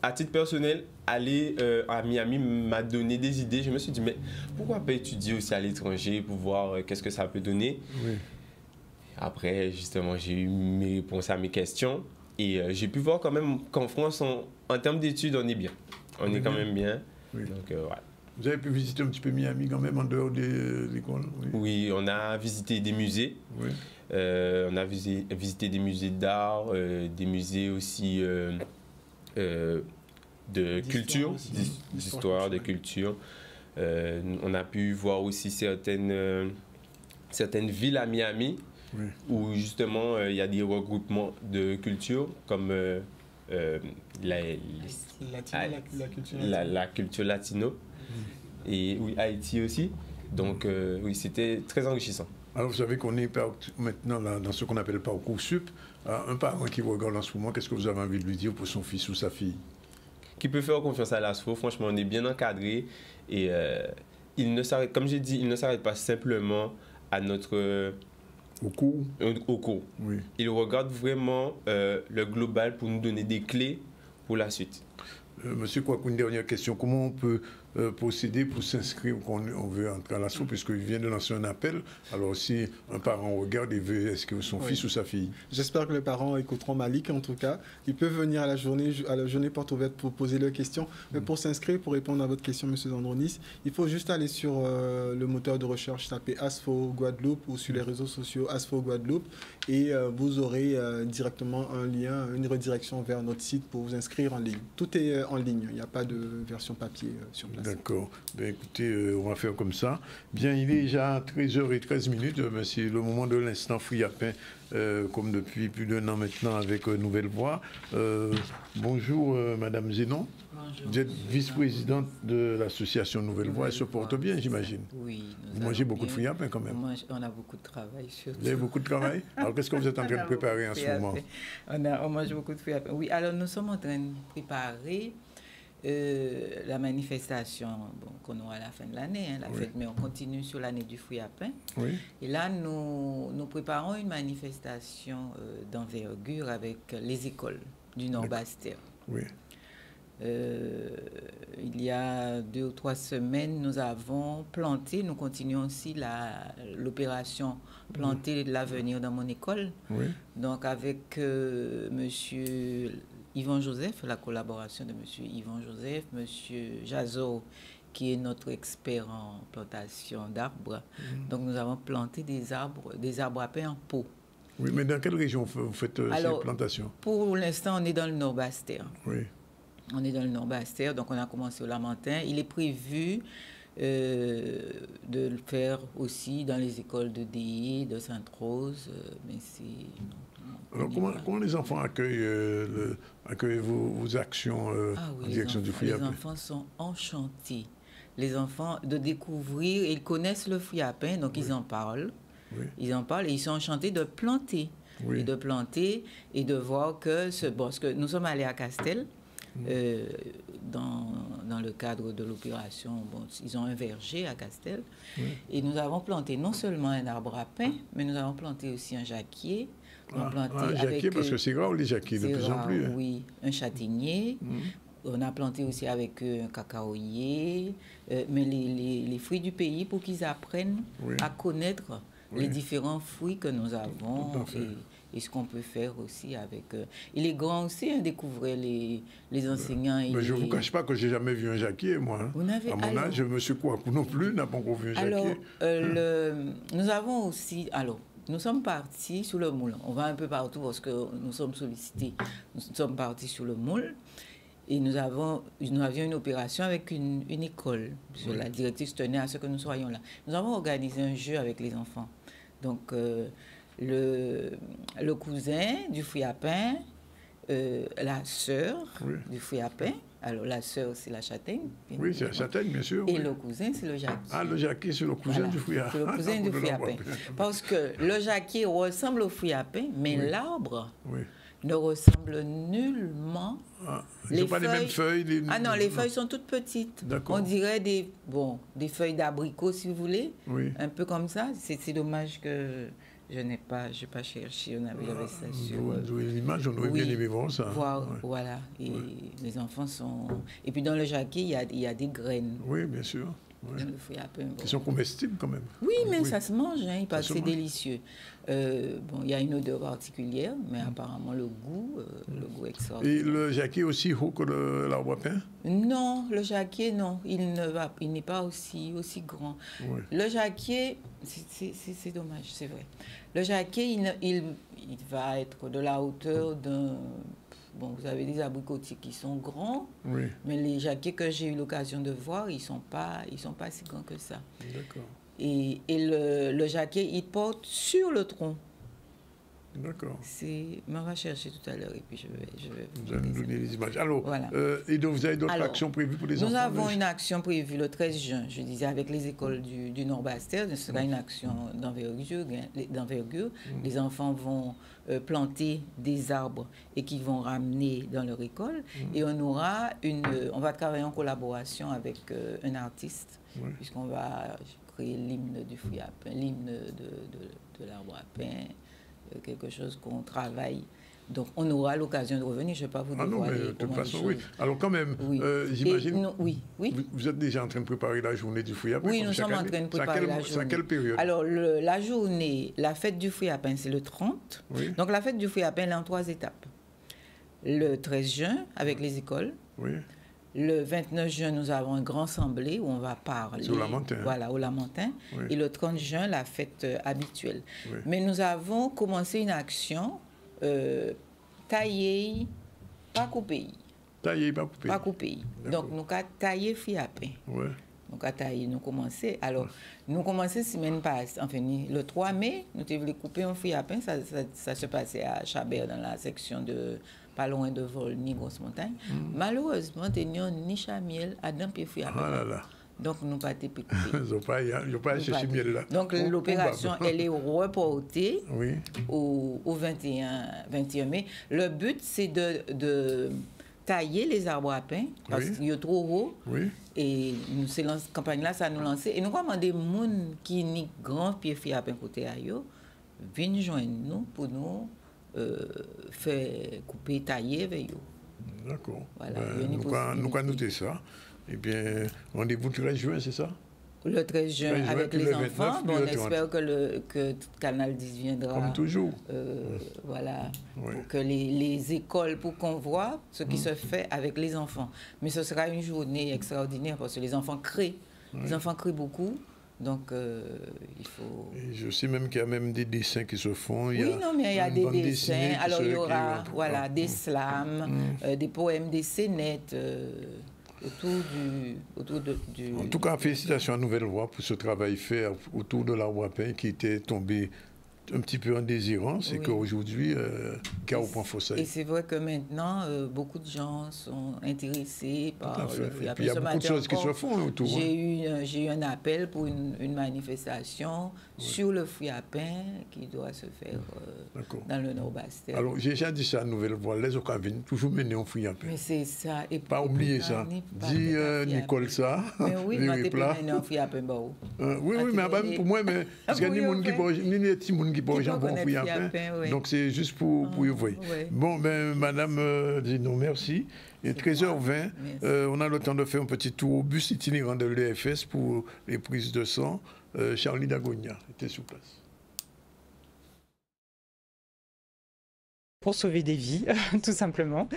Speaker 11: à titre personnel, aller à Miami m'a donné des idées. Je me suis dit, mais pourquoi pas étudier aussi à l'étranger pour voir qu'est-ce que ça peut donner?
Speaker 1: Oui.
Speaker 11: Après, justement, j'ai eu mes réponses à mes questions et j'ai pu voir quand même qu'en France, en termes d'études, on est bien. On est quand même bien.
Speaker 1: Oui.
Speaker 11: Donc, ouais.
Speaker 1: Vous avez pu visiter un petit peu Miami quand même en dehors de l'école?
Speaker 11: Oui, on a visité des musées.
Speaker 1: Oui.
Speaker 11: On a visité des musées d'art, des musées aussi de culture, d'histoire, de culture. On a pu voir aussi certaines villes à Miami où justement il y a des regroupements de cultures comme la culture latino. Et oui, Haïti aussi. Donc, oui, c'était très enrichissant.
Speaker 1: Alors, vous savez qu'on est maintenant là, dans ce qu'on appelle Parcoursup. Un parent qui vous regarde en ce moment, qu'est-ce que vous avez envie de lui dire pour son fils ou sa fille?
Speaker 11: Qui peut faire confiance à l'ASFO. Franchement, on est bien encadré. Et il ne s'arrête, comme j'ai dit, il ne s'arrête pas simplement à notre...
Speaker 1: Au cours.
Speaker 11: Au cours.
Speaker 1: Oui.
Speaker 11: Il regarde vraiment le global pour nous donner des clés pour la suite.
Speaker 1: Monsieur Kwaku, une dernière question. Comment on peut procéder pour s'inscrire quand on veut entrer à l'ASFO, puisqu'il vient de lancer un appel? Alors si un parent regarde et veut inscrire son fils ou sa fille?
Speaker 9: J'espère que les parents écouteront Malik en tout cas. Ils peuvent venir à la journée porte ouverte pour poser leurs questions. Mais pour s'inscrire, pour répondre à votre question, monsieur Zandronis, il faut juste aller sur le moteur de recherche, taper ASFO Guadeloupe ou sur les réseaux sociaux ASFO Guadeloupe et vous aurez directement un lien, une redirection vers notre site pour vous inscrire en ligne. Tout est en ligne, il n'y a pas de version papier sur place.
Speaker 1: D'accord. Ben, écoutez, on va faire comme ça. Bien, il est déjà 13h13, mais c'est le moment de l'instant Friapin, comme depuis plus d'1 an maintenant avec Nouvelle Voix. Bonjour, Madame Zénon.
Speaker 12: Bonjour.
Speaker 1: Vous êtes vice-présidente de l'association Nouvelle Voix. Elle se porte bien, j'imagine.
Speaker 12: Oui.
Speaker 1: Vous mangez beaucoup de friapin quand même.
Speaker 12: On a beaucoup de travail, surtout.
Speaker 1: Vous avez beaucoup de travail? Alors, qu'est-ce que vous êtes en train de préparer en ce moment?
Speaker 12: On mange beaucoup de friapin. Oui, alors nous sommes en train de préparer la manifestation qu'on aura à la fin de l'année, la fête, mais on continue sur l'année du friapin.
Speaker 1: Oui.
Speaker 12: Et là, nous préparons une manifestation d'envergure avec les écoles du Nord-Bastère.
Speaker 1: Oui.
Speaker 12: Il y a 2 ou 3 semaines, nous avons planté, nous continuons aussi l'opération planter de l'avenir dans mon école.
Speaker 1: Oui.
Speaker 12: Donc avec monsieur Yvan Joseph, la collaboration de monsieur Yvan Joseph, monsieur Jazo, qui est notre expert en plantation d'arbres. Donc nous avons planté des arbres à pain en pot.
Speaker 1: Oui, mais dans quelle région vous faites ces plantations?
Speaker 12: Pour l'instant, on est dans le Nord-Bastère.
Speaker 1: Oui.
Speaker 12: On est dans le Nord-Bastère, donc on a commencé au Lamentin. Il est prévu de le faire aussi dans les écoles de DI, de Sainte-Rose, mais c'est...
Speaker 1: Alors, comment les enfants accueillent vos actions en direction du fruit à pain?
Speaker 12: Les enfants sont enchantés. Les enfants, de découvrir, ils connaissent le fruit à pain, donc ils en parlent. Ils en parlent et ils sont enchantés de planter. Et de planter et de voir que... parce que nous sommes allés à Castel, dans le cadre de l'opération, ils ont un verger à Castel, et nous avons planté non seulement un arbre à pain, mais nous avons planté aussi un jacquier.
Speaker 1: Jacquier, parce que c'est rare les jacquiers de plus en plus.
Speaker 12: Oui, un châtaignier. On a planté aussi avec un cacaoyer, mais les fruits du pays pour qu'ils apprennent à connaître les différents fruits que nous avons et ce qu'on peut faire aussi avec... Il est grand aussi, découvrir les enseignants.
Speaker 1: Mais je ne vous cache pas que je n'ai jamais vu un jacquier, moi.
Speaker 12: Vous n'avez...
Speaker 1: À mon âge, M. Kouakou non plus n'a pas encore vu un jacquier.
Speaker 12: Alors, nous avons aussi... Alors, nous sommes partis sur le moule. On va un peu partout parce que nous sommes sollicités. Nous sommes partis sur le moule. Et nous avions une opération avec une école. La directrice tenait à ce que nous soyons là. Nous avons organisé un jeu avec les enfants. Donc, le cousin du fruit à pain, la sœur du fruit à pain. Alors, la sœur, c'est la châtaigne.
Speaker 1: Oui, c'est la châtaigne, bien sûr.
Speaker 12: Et le cousin, c'est le jacquier.
Speaker 1: Ah, le jacquier, c'est le cousin du fruit à pain.
Speaker 12: C'est le cousin du fruit à pain. Parce que le jacquier ressemble au fruit à pain, mais l'arbre ne ressemble nullement.
Speaker 1: Ils n'ont pas les mêmes feuilles.
Speaker 12: Non, les feuilles sont toutes petites. On dirait des feuilles d'abricot, si vous voulez. Un peu comme ça. C'est dommage que je n'ai pas cherché. On avait ça sur...
Speaker 1: L'image, on aurait bien aimé voir ça.
Speaker 12: Voilà. Et les enfants sont... Et puis dans le jacquier, il y a des graines.
Speaker 1: Oui, bien sûr.
Speaker 12: Qui
Speaker 1: sont comestibles quand même.
Speaker 12: Oui, mais ça se mange, c'est délicieux. Il y a une odeur particulière, mais apparemment le goût extraordinaire.
Speaker 1: Et le jacquier aussi haut que l'arbre à pain?
Speaker 12: Non, le jacquier, non. Il n'est pas aussi grand. Le jacquier, c'est dommage, c'est vrai. Le jacquier, il va être de la hauteur d'un... vous avez des abricotiers qui sont grands, mais les jacquiers que j'ai eu l'occasion de voir, ils ne sont pas si grands que ça.
Speaker 1: D'accord.
Speaker 12: Et le jacquier, il porte sur le tronc.
Speaker 1: D'accord.
Speaker 12: Mais on va chercher tout à l'heure et puis je vais
Speaker 1: vous allez nous donner les images. Alors, et donc vous avez d'autres actions prévues pour les enfants?
Speaker 12: Nous avons une action prévue le 13 juin, je disais, avec les écoles du Nord-Bastère. Ce sera une action d'envergure. Les enfants vont planter des arbres et qu'ils vont ramener dans leur école. Et on va travailler en collaboration avec un artiste, puisqu'on va créer l'hymne du fruit à pain, l'hymne de l'arbre à pain. Quelque chose qu'on travaille. Donc, on aura l'occasion de revenir. Je ne vais pas vous dévoiler.
Speaker 1: De toute façon, oui. Alors, quand même, j'imagine, vous êtes déjà en train de préparer la journée du fruit à pain?
Speaker 12: Oui, nous sommes en train de préparer la journée.
Speaker 1: C'est à quelle période?
Speaker 12: Alors, la journée, la fête du fruit à pain, c'est le 30. Donc, la fête du fruit à pain, elle est en 3 étapes. Le 13 juin, avec les écoles. Le 29 juin, nous avons un grand assemblée où on va parler.
Speaker 1: Au Lamentin.
Speaker 12: Voilà, au Lamentin. Et le 30 juin, la fête habituelle. Mais nous avons commencé une action tailler, pas couper.
Speaker 1: Tailler, pas couper.
Speaker 12: Pas couper. Donc, nous avons taillé fruit à pain. Donc, à tailler, nous commençons. Alors, nous commençons semaine passée. Enfin, le 3 mai, nous devons couper un fruit à pain. Ça se passait à Chabert, dans la section de... pas loin de Volny, Grosse Montagne. Malheureusement, nous n'avons ni chamiel à d'un pied fruit à pain. Donc, nous n'avons pas été coupés.
Speaker 1: Ils n'ont pas cherché miel là.
Speaker 12: Donc, l'opération, elle est reportée au 21 mai. Le but, c'est de tailler les arbres à pain, parce qu'il est trop haut. Et cette campagne-là, ça nous lance. Et nous avons des gens qui ont grand pied fruit à pain côté à eux, viennent joindre nous pour nous faire couper, tailler avec eux.
Speaker 1: D'accord. Voilà, nous allons noter ça. Eh bien, rendez-vous le 13 juin, c'est ça?
Speaker 12: Le 13 juin avec les enfants. On espère que Canal 10 viendra.
Speaker 1: Comme toujours.
Speaker 12: Voilà. Pour que les écoles, pour qu'on voit ce qui se fait avec les enfants. Mais ce sera une journée extraordinaire parce que les enfants créent. Les enfants créent beaucoup. Donc, il faut...
Speaker 1: Et je sais même qu'il y a même des dessins qui se font.
Speaker 12: Oui, non, mais il y a des dessins. Alors, il y aura voilà, des slams, des poèmes, des scénettes autour du...
Speaker 1: En tout cas, félicitations à Nouvelle Voix pour ce travail fait autour de l'arbre à pain qui était tombé un petit peu en désirance et qu'aujourd'hui, car au point Fossaille.
Speaker 12: Et c'est vrai que maintenant, beaucoup de gens sont intéressés par le fruit à pain.
Speaker 1: Il y a beaucoup de choses qui se font autour.
Speaker 12: J'ai eu un appel pour une manifestation sur le fruit à pain qui doit se faire dans le Nord-Bastère.
Speaker 1: Alors, j'ai déjà dit ça à Nouvelle Voix, les Ocavines, toujours mener un fruit à pain.
Speaker 12: Mais c'est ça. Et
Speaker 1: pas oublier ça. Dis Nicole ça.
Speaker 12: Mais oui, mais tu peux mener un fruit à pain.
Speaker 1: Oui, mais pour moi, parce qu'il y a des gens qui pour jambon fruit à pain. Donc c'est juste pour y voir. Bon, ben Madame Dino, merci. Et 13h20, on a le temps de faire un petit tour au bus itinérant de l'EFS pour les prises de sang. Charlie Dagonia était sur place.
Speaker 13: Pour sauver des vies, tout simplement.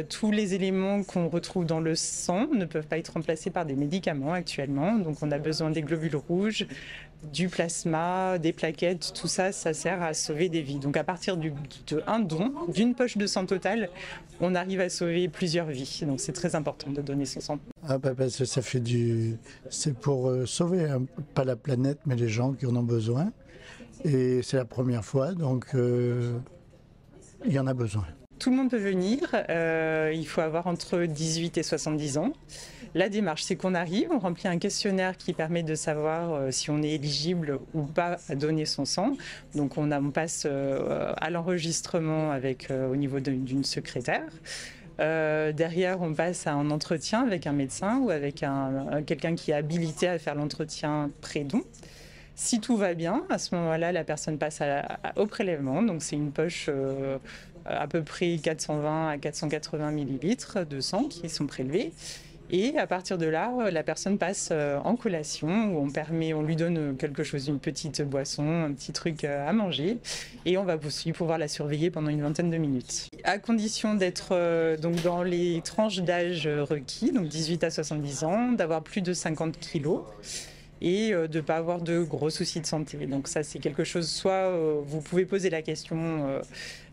Speaker 13: Tous les éléments qu'on retrouve dans le sang ne peuvent pas être remplacés par des médicaments actuellement. Donc on a besoin des globules rouges, du plasma, des plaquettes, tout ça, ça sert à sauver des vies. Donc à partir d'un don, d'une poche de sang totale, on arrive à sauver plusieurs vies. Donc c'est très important de donner son sang.
Speaker 14: Ah bah parce que ça fait c'est pour sauver pas la planète, mais les gens qui en ont besoin. Et c'est la première fois, donc il y en a besoin.
Speaker 13: Tout le monde peut venir, il faut avoir entre 18 et 70 ans. La démarche, c'est qu'on arrive, on remplit un questionnaire qui permet de savoir si on est éligible ou pas à donner son sang. Donc on passe à l'enregistrement au niveau d'une secrétaire. Derrière, on passe à un entretien avec un médecin ou avec quelqu'un qui est habilité à faire l'entretien pré-don. Si tout va bien, à ce moment-là, la personne passe au prélèvement. Donc c'est une poche à peu près 420 à 480 millilitres de sang qui sont prélevés. Et à partir de là, la personne passe en collation, où on lui donne quelque chose, une petite boisson, un petit truc à manger, et on va aussi pouvoir la surveiller pendant une vingtaine de minutes. À condition d'être donc dans les tranches d'âge requis, donc 18 à 70 ans, d'avoir plus de 50 kilos, et de ne pas avoir de gros soucis de santé. Donc ça, c'est quelque chose, soit vous pouvez poser la question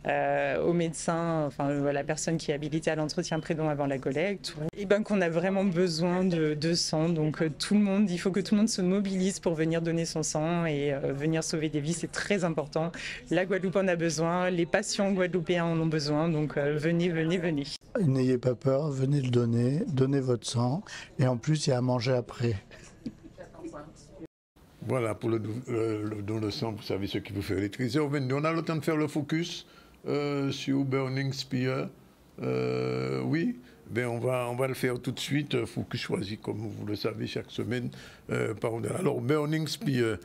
Speaker 13: au médecin, enfin la personne qui est habilitée à l'entretien pré-don avant la collecte, et ben qu'on a vraiment besoin de sang. Donc il faut que tout le monde se mobilise pour venir donner son sang et venir sauver des vies, c'est très important. La Guadeloupe en a besoin, les patients guadeloupéens en ont besoin, donc venez, venez, venez.
Speaker 14: N'ayez pas peur, venez le donner, donnez votre sang, et en plus il y a à manger après.
Speaker 1: Voilà, pour le don de sang, vous savez ce qu'il faut faire. Les 13h22, on a le temps de faire le focus sur Burning Spear. Oui, ben on va le faire tout de suite. Focus choisi, comme vous le savez, chaque semaine. Alors, Burning Spear,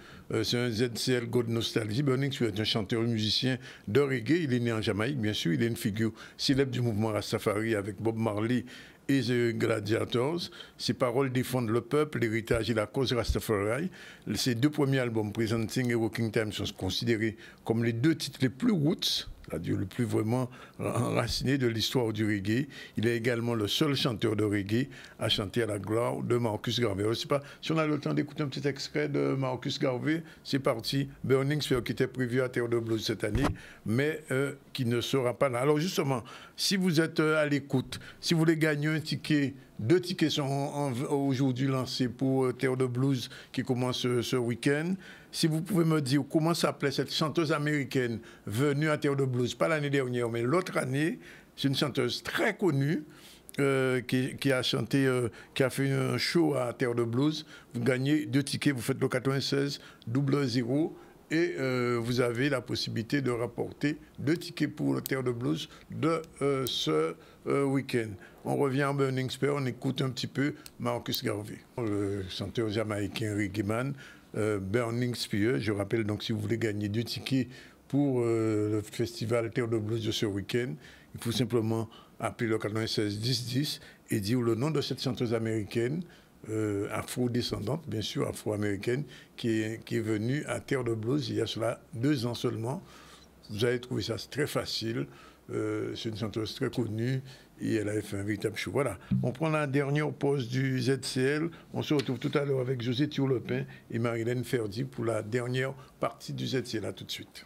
Speaker 1: c'est un ZCL God Nostalgie. Burning Spear est un chanteur et musicien de reggae. Il est né en Jamaïque, bien sûr. Il est une figure célèbre du mouvement Rastafari avec Bob Marley et The Gladiators. Ses paroles défendent le peuple, l'héritage et la cause Rastafari. Ses deux premiers albums, Presenting et Walking Time, sont considérés comme les deux titres les plus roots, c'est-à-dire le plus vraiment enraciné de l'histoire du reggae. Il est également le seul chanteur de reggae à chanter à la gloire de Marcus Garvey. Je ne sais pas si on a le temps d'écouter un petit extrait de Marcus Garvey. C'est parti. Burning Spear, qui était prévu à Terre de Blues cette année, mais qui ne sera pas là. Alors justement, si vous êtes à l'écoute, si vous voulez gagner un ticket, 2 tickets sont aujourd'hui lancés pour Terre de Blues qui commence ce week-end. Si vous pouvez me dire comment s'appelait cette chanteuse américaine venue à Terre de Blues, pas l'année dernière, mais l'autre année, c'est une chanteuse très connue qui a chanté, qui a fait un show à Terre de Blues. Vous gagnez 2 tickets, vous faites le 96 00 et vous avez la possibilité de rapporter 2 tickets pour le Terre de Blues de ce week-end. On revient à Burning Spear, on écoute un petit peu Marcus Garvey, le chanteur jamaïcain reggae-man. Burning Spear. Je rappelle donc, si vous voulez gagner 2 tickets pour le festival Terre de Blues de ce week-end, il faut simplement appeler le 96 10 10 et dire le nom de cette chanteuse américaine, afro-descendante, bien sûr, afro-américaine, qui est venue à Terre de Blues il y a cela 2 ans seulement. Vous allez trouver ça très facile. C'est une chanteuse très connue et elle avait fait un véritable show. Voilà, on prend la dernière pause du ZCL. On se retrouve tout à l'heure avec José Thiourlepin et Marilène Ferdi pour la dernière partie du ZCL. À tout de suite.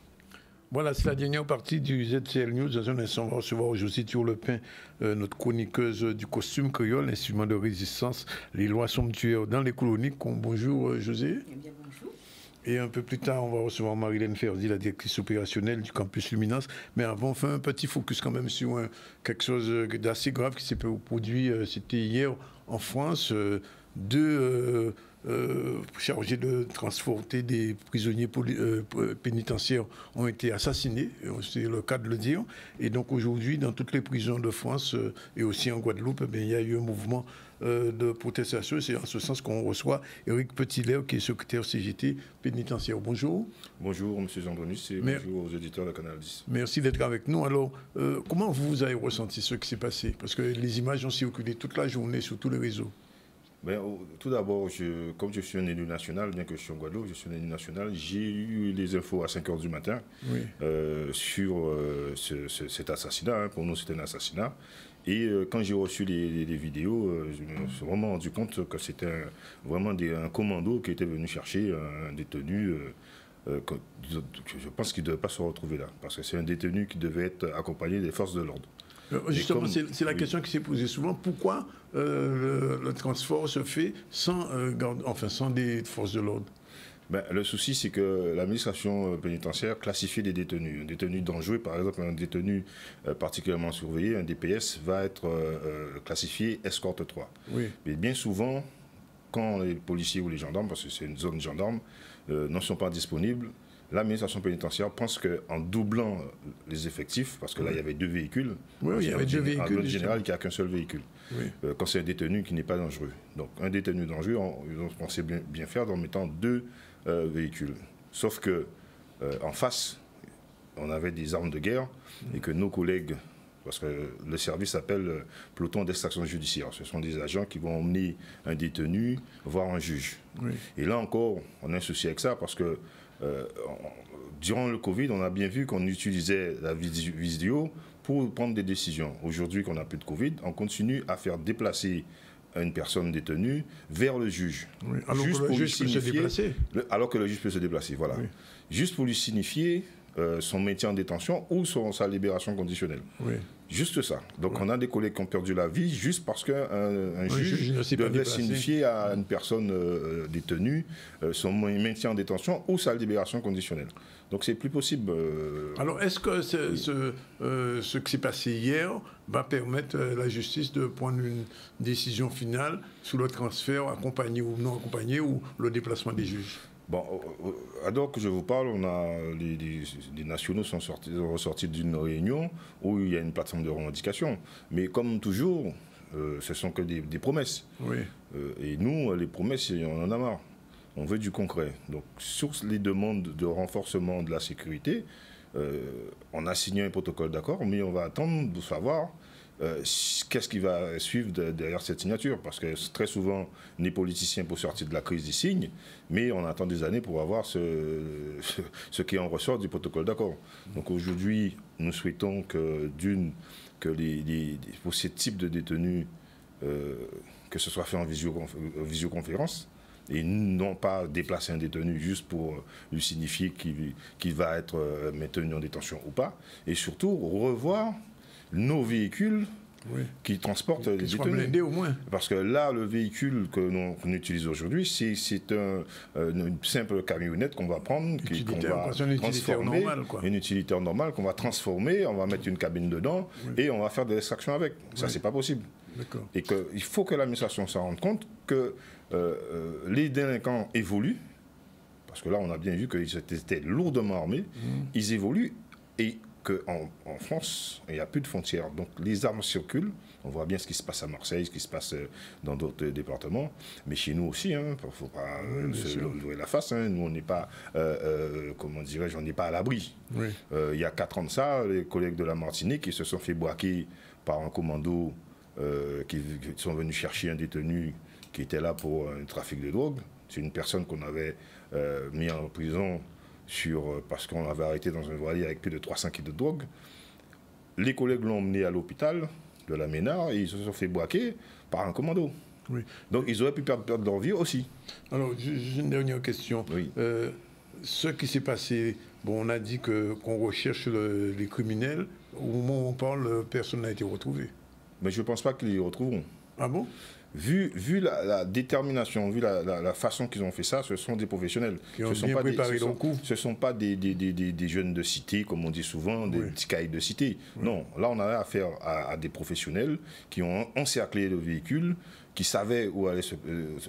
Speaker 1: Voilà, c'est la dernière partie du ZCL News. Dans un instant, on va recevoir José Thiourlepin, notre chroniqueuse du costume créole, l'instrument de résistance, les lois somptuaires dans les colonies. Bonjour José.
Speaker 15: Eh bien, bonjour.
Speaker 1: Et un peu plus tard, on va recevoir Marilène Ferdi, la directrice opérationnelle du campus Luminance. Mais avant, on fait un petit focus quand même sur quelque chose d'assez grave qui s'est produit, c'était hier en France. Deux chargés de transporter des prisonniers pénitentiaires ont été assassinés, c'est le cas de le dire. Et donc aujourd'hui, dans toutes les prisons de France et aussi en Guadeloupe, il y a eu un mouvement de protestation. C'est en ce sens qu'on reçoit Éric Petitler, qui est secrétaire CGT pénitentiaire. Bonjour.
Speaker 16: Bonjour, M. Jean-Donus, et bonjour aux auditeurs de Canal 10.
Speaker 1: Merci d'être avec nous. Alors, comment vous avez ressenti ce qui s'est passé? Parce que les images ont circulé toute la journée sur tous les réseaux.
Speaker 16: Ben, tout d'abord, comme je suis un élu national, bien que je suis en Guadeloupe, je suis un élu national, j'ai eu les infos à 5h du matin sur cet assassinat. Pour nous, c'était un assassinat. Et quand j'ai reçu les vidéos, je me suis vraiment rendu compte que c'était vraiment un commando qui était venu chercher un détenu. Je pense qu'il ne devait pas se retrouver là, parce que c'est un détenu qui devait être accompagné des forces de l'ordre.
Speaker 1: Justement, c'est la question qui s'est posée souvent. Pourquoi le transport se fait sans des forces de l'ordre?
Speaker 16: Ben, le souci, c'est que l'administration pénitentiaire classifie des détenus. Un détenu dangereux, par exemple, un détenu particulièrement surveillé, un DPS, va être classifié escorte 3. Oui. Mais bien souvent, quand les policiers ou les gendarmes, parce que c'est une zone gendarme, ne sont pas disponibles, l'administration pénitentiaire pense qu'en doublant les effectifs, parce que là, il y avait 2 véhicules,
Speaker 1: il y avait 2 véhicules.
Speaker 16: En général, il n'y a qu'un seul véhicule. Oui. Quand c'est un détenu qui n'est pas dangereux. Donc, un détenu dangereux, ils ont pensé bien faire en mettant 2 véhicules. Sauf que en face, on avait des armes de guerre et que nos collègues, parce que le service s'appelle peloton d'extraction judiciaire, ce sont des agents qui vont emmener un détenu voir un juge. Oui. Et là encore, on a un souci avec ça parce que durant le Covid, on a bien vu qu'on utilisait la vidéo pour prendre des décisions. Aujourd'hui, qu'on n'a plus de Covid, on continue à faire déplacer une personne détenue vers le juge.
Speaker 1: Oui, alors que le juge peut se déplacer.
Speaker 16: Alors que le juge peut se déplacer, voilà. Oui. Juste pour lui signifier son maintien en détention ou sa libération conditionnelle. Oui. Juste ça. Donc on a des collègues qui ont perdu la vie juste parce qu'un juge devait signifier à une personne détenue son maintien en détention ou sa libération conditionnelle. Donc c'est plus possible.
Speaker 1: Alors est-ce que ce qui s'est passé hier va permettre à la justice de prendre une décision finale sur le transfert accompagné ou non accompagné ou le déplacement des juges?
Speaker 16: Bon, alors que je vous parle, on a les nationaux sont ressortis d'une réunion où il y a une plateforme de revendication. Mais comme toujours, ce sont que des promesses. Oui. Et nous, les promesses, on en a marre. On veut du concret. Donc, sur les demandes de renforcement de la sécurité, on a signé un protocole d'accord, mais on va attendre de savoir qu'est-ce qui va suivre derrière cette signature. Parce que très souvent, les politiciens, pour sortir de la crise, ils signent, mais on attend des années pour avoir ce qui en ressort du protocole d'accord. Donc aujourd'hui, nous souhaitons que pour ces types de détenus, que ce soit fait en visioconférence, et non pas déplacer un détenu juste pour lui signifier qu'il va être maintenu en détention ou pas, et surtout revoir nos véhicules qui transportent les détenus.
Speaker 1: Blindés au moins.
Speaker 16: Parce que là, le véhicule qu'on utilise aujourd'hui, c'est une simple camionnette qu'on va prendre, qu'on va transformer, une utilitaire normale qu'on va transformer, on va mettre une cabine dedans et on va faire de l'extraction avec. Ça, c'est pas possible. Et qu'il faut que l'administration s'en rende compte que les délinquants évoluent, parce que là, on a bien vu qu'ils étaient lourdement armés, ils évoluent et qu'en France, il n'y a plus de frontières. Donc les armes circulent. On voit bien ce qui se passe à Marseille, ce qui se passe dans d'autres départements. Mais chez nous aussi, il ne faut pas se lever la face. Nous, on n'est pas, comment dirais-je, on n'est pas à l'abri. Il y a 4 ans de ça, les collègues de la Martinique qui se sont fait braquer par un commando qui sont venus chercher un détenu qui était là pour un trafic de drogue. C'est une personne qu'on avait mis en prison parce qu'on l'avait arrêté dans un voilier avec plus de 300 kg de drogue. Les collègues l'ont emmené à l'hôpital. de la Ménard et ils se sont fait braquer par un commando.
Speaker 1: Oui.
Speaker 16: Donc ils auraient pu perdre leur vie aussi.
Speaker 1: Alors, j'ai une dernière question.
Speaker 16: Oui.
Speaker 1: Ce qui s'est passé, bon, on a dit qu'on recherche les criminels. Au moment où on parle, personne n'a été retrouvé.
Speaker 16: Mais je ne pense pas qu'ils les retrouveront.
Speaker 1: Ah bon?
Speaker 16: Vu la détermination, vu la façon qu'ils ont fait ça, ce sont des professionnels.
Speaker 1: Qui ont bien préparé leur coup.
Speaker 16: Ce ne sont pas des jeunes de cité, comme on dit souvent, des petits caïds de cité. Oui. Non, là on a affaire à des professionnels qui ont encerclé le véhicule, qui savaient où allait se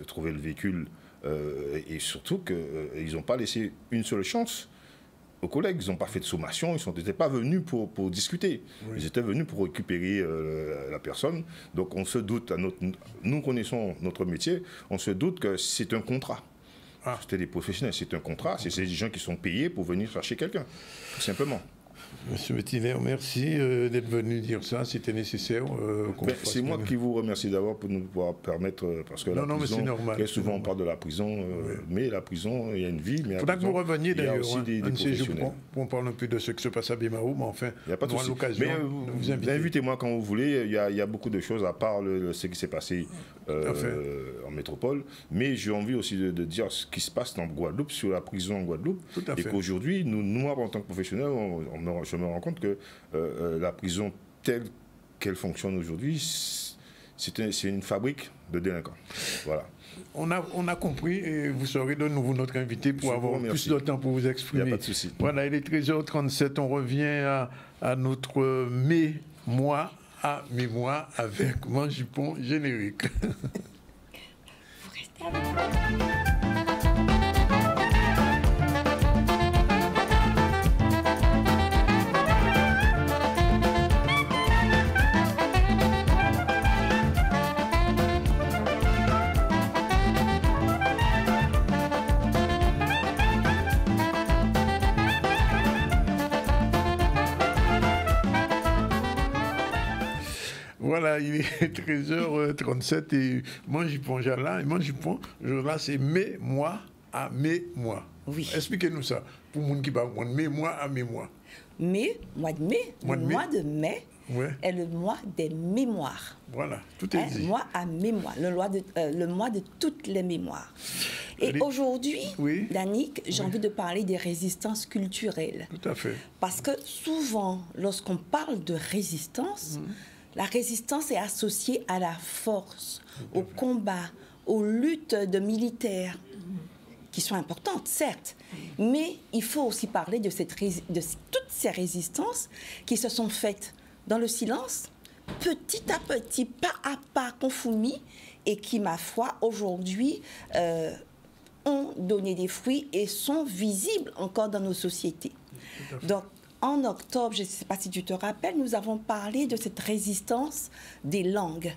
Speaker 16: trouver le véhicule, et surtout qu'ils n'ont pas laissé une seule chance aux collègues. Ils n'ont pas fait de sommation, ils n'étaient pas venus pour discuter. Oui. Ils étaient venus pour récupérer la personne. Donc on se doute, nous connaissons notre métier, on se doute que c'est un contrat. C'était des professionnels, c'est un contrat, c'est des gens qui sont payés pour venir chercher quelqu'un, tout simplement.
Speaker 1: Monsieur Métiner, merci d'être venu dire ça, c'était nécessaire.
Speaker 16: C'est moi qui vous remercie d'abord pour nous pouvoir permettre, parce que la prison, très souvent on parle de la prison, mais la prison, il y a une vie. Il
Speaker 1: faudra que vous reveniez d'ailleurs, des professionnels. On parle un peu de ce qui se passe à Bimaou, mais enfin,
Speaker 16: on aura l'occasion de vous inviter. Invitez-moi quand vous voulez, il y a beaucoup de choses à part ce qui s'est passé en métropole, mais j'ai envie aussi de dire ce qui se passe en Guadeloupe, sur la prison en Guadeloupe, et qu'aujourd'hui, nous, en tant que professionnels, je me rends compte que la prison telle qu'elle fonctionne aujourd'hui, c'est une fabrique de délinquants. Voilà.
Speaker 1: On a compris et vous serez de nouveau notre invité pour avoir plus de temps pour vous exprimer.
Speaker 16: Il n'y a pas de souci.
Speaker 1: Voilà, il est 13h37, on revient à notre mémoire avec Manjupon générique.
Speaker 6: Vous restez avec moi.
Speaker 1: Voilà, il est 13h37 et Manjupon Jala. Et Manjupon Jala, c'est mémoire à mémoire.
Speaker 15: Oui.
Speaker 1: Expliquez-nous ça, pour les gens qui parlent mémoire à mémoire.
Speaker 15: Mois de mai, mois de mai est le mois des mémoires.
Speaker 1: Voilà, tout est dit.
Speaker 15: Mois à mémoire, le mois de toutes les mémoires. Et aujourd'hui, Danick, j'ai envie de parler des résistances culturelles.
Speaker 1: Tout à fait.
Speaker 15: Parce que souvent, lorsqu'on parle de résistance, la résistance est associée à la force, au combat, aux luttes de militaires, qui sont importantes, certes, mais il faut aussi parler de toutes ces résistances qui se sont faites dans le silence, petit à petit, pas à pas, confoumis, et qui, ma foi, aujourd'hui, ont donné des fruits et sont visibles encore dans nos sociétés. Donc, en octobre, je ne sais pas si tu te rappelles, nous avons parlé de cette résistance des langues.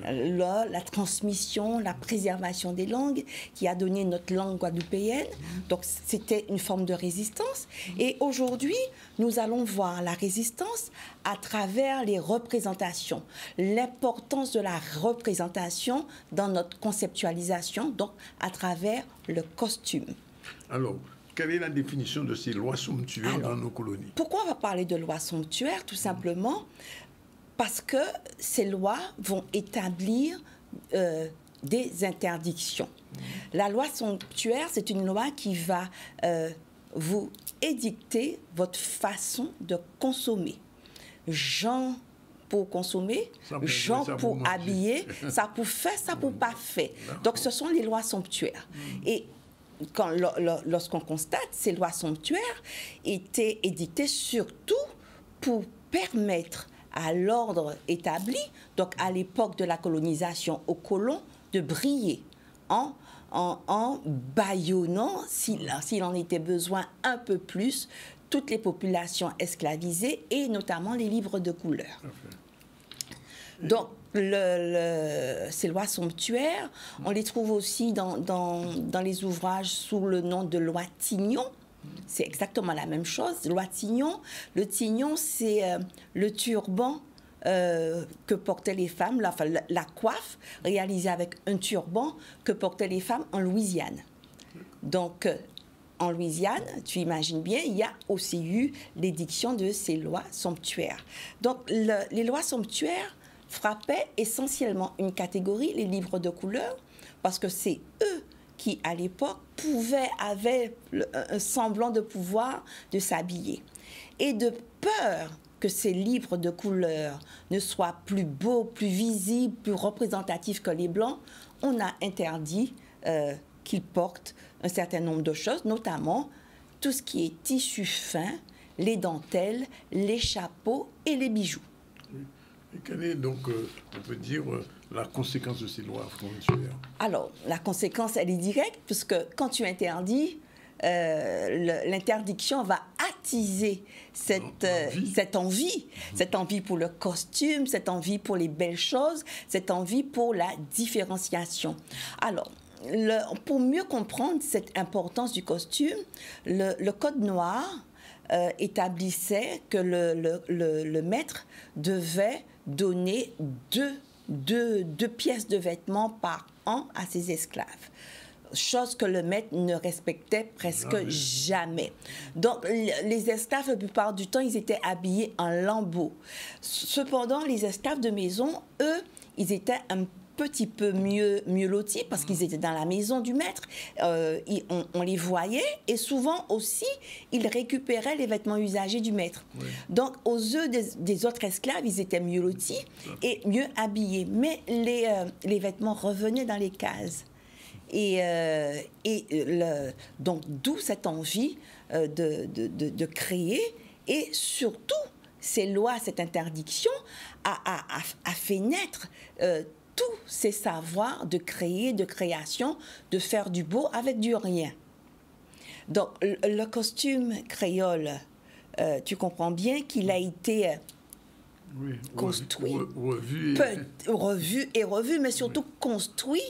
Speaker 15: La transmission, la préservation des langues qui a donné notre langue guadeloupéenne. Donc, c'était une forme de résistance. Et aujourd'hui, nous allons voir la résistance à travers les représentations. L'importance de la représentation dans notre conceptualisation, donc à travers le costume.
Speaker 1: Alors, quelle est la définition de ces lois somptuaires dans nos colonies?
Speaker 15: Pourquoi on va parler de lois somptuaires? Tout simplement parce que ces lois vont établir des interdictions. La loi somptuaire, c'est une loi qui va vous édicter votre façon de consommer. Gens pour consommer, gens pour habiller, ça pour faire, ça pour pas faire. Donc ce sont les lois somptuaires. Et lorsqu'on constate, ces lois somptuaires étaient édictées surtout pour permettre à l'ordre établi, donc à l'époque de la colonisation aux colons, de briller en bâillonnant, s'il en était besoin un peu plus, toutes les populations esclavisées et notamment les livres de couleur. Donc, ces lois somptuaires, on les trouve aussi dans les ouvrages sous le nom de loi Tignon. C'est exactement la même chose. Loi Tignon. Le Tignon, c'est le turban que portaient les femmes, la coiffe réalisée avec un turban que portaient les femmes en Louisiane. Donc, en Louisiane, tu imagines bien, il y a aussi eu l'édiction de ces lois somptuaires. Donc, les lois somptuaires, frappaient essentiellement une catégorie, les livres de couleur, parce que c'est eux qui, à l'époque, avaient un semblant de pouvoir de s'habiller. Et de peur que ces livres de couleur ne soient plus beaux, plus visibles, plus représentatifs que les blancs, on a interdit qu'ils portent un certain nombre de choses, notamment tout ce qui est tissu fin, les dentelles, les chapeaux et les bijoux.
Speaker 1: Et quelle est donc, on peut dire, la conséquence de ces lois afro-insulaires? Alors,
Speaker 15: la conséquence, elle est directe, puisque quand tu interdis, l'interdiction va attiser cette envie pour le costume, cette envie pour les belles choses, cette envie pour la différenciation. Alors, pour mieux comprendre cette importance du costume, le Code noir établissait que le maître devait donner deux pièces de vêtements par an à ses esclaves. Chose que le maître ne respectait presque jamais. Donc, les esclaves, la plupart du temps, ils étaient habillés en lambeaux. Cependant, les esclaves de maison, eux, ils étaient un petit peu mieux lotis parce qu'ils étaient dans la maison du maître. On les voyait et souvent aussi, ils récupéraient les vêtements usagés du maître. Oui. Donc, aux yeux des autres esclaves, ils étaient mieux lotis et mieux habillés. Mais les vêtements revenaient dans les cases. Donc, d'où cette envie de créer et surtout, ces lois, cette interdiction a fait naître tous ces savoirs de créer, de création, de faire du beau avec du rien. Donc, le costume créole, tu comprends bien qu'il a été construit, revu et revu, mais surtout construit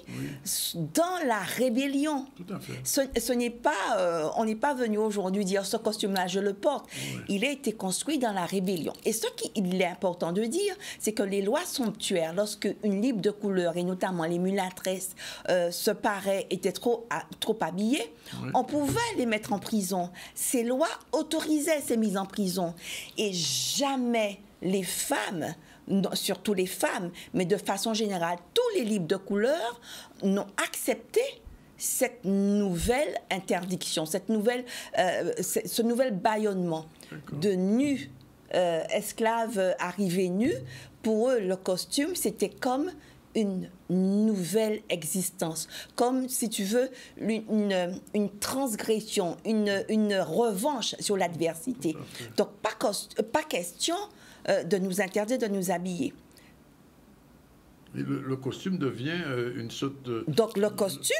Speaker 15: dans la rébellion. Tout à fait. Ce n'est pas, on n'est pas venu aujourd'hui dire ce costume-là, je le porte. Il a été construit dans la rébellion. Et ce qu'il est important de dire, c'est que les lois somptuaires, lorsque une libre de couleur, et notamment les mulâtresses, se paraît, étaient trop habillées, on pouvait les mettre en prison. Ces lois autorisaient ces mises en prison. Et jamais les femmes, surtout les femmes, mais de façon générale, tous les libres de couleur n'ont accepté cette nouvelle interdiction, ce nouvel bâillonnement de nus, esclaves arrivés nus. Pour eux, le costume, c'était comme une nouvelle existence, comme, si tu veux, une transgression, une revanche sur l'adversité. Donc, pas question de nous interdire de nous habiller.
Speaker 1: Et le costume devient une sorte de...
Speaker 15: Donc, le costume...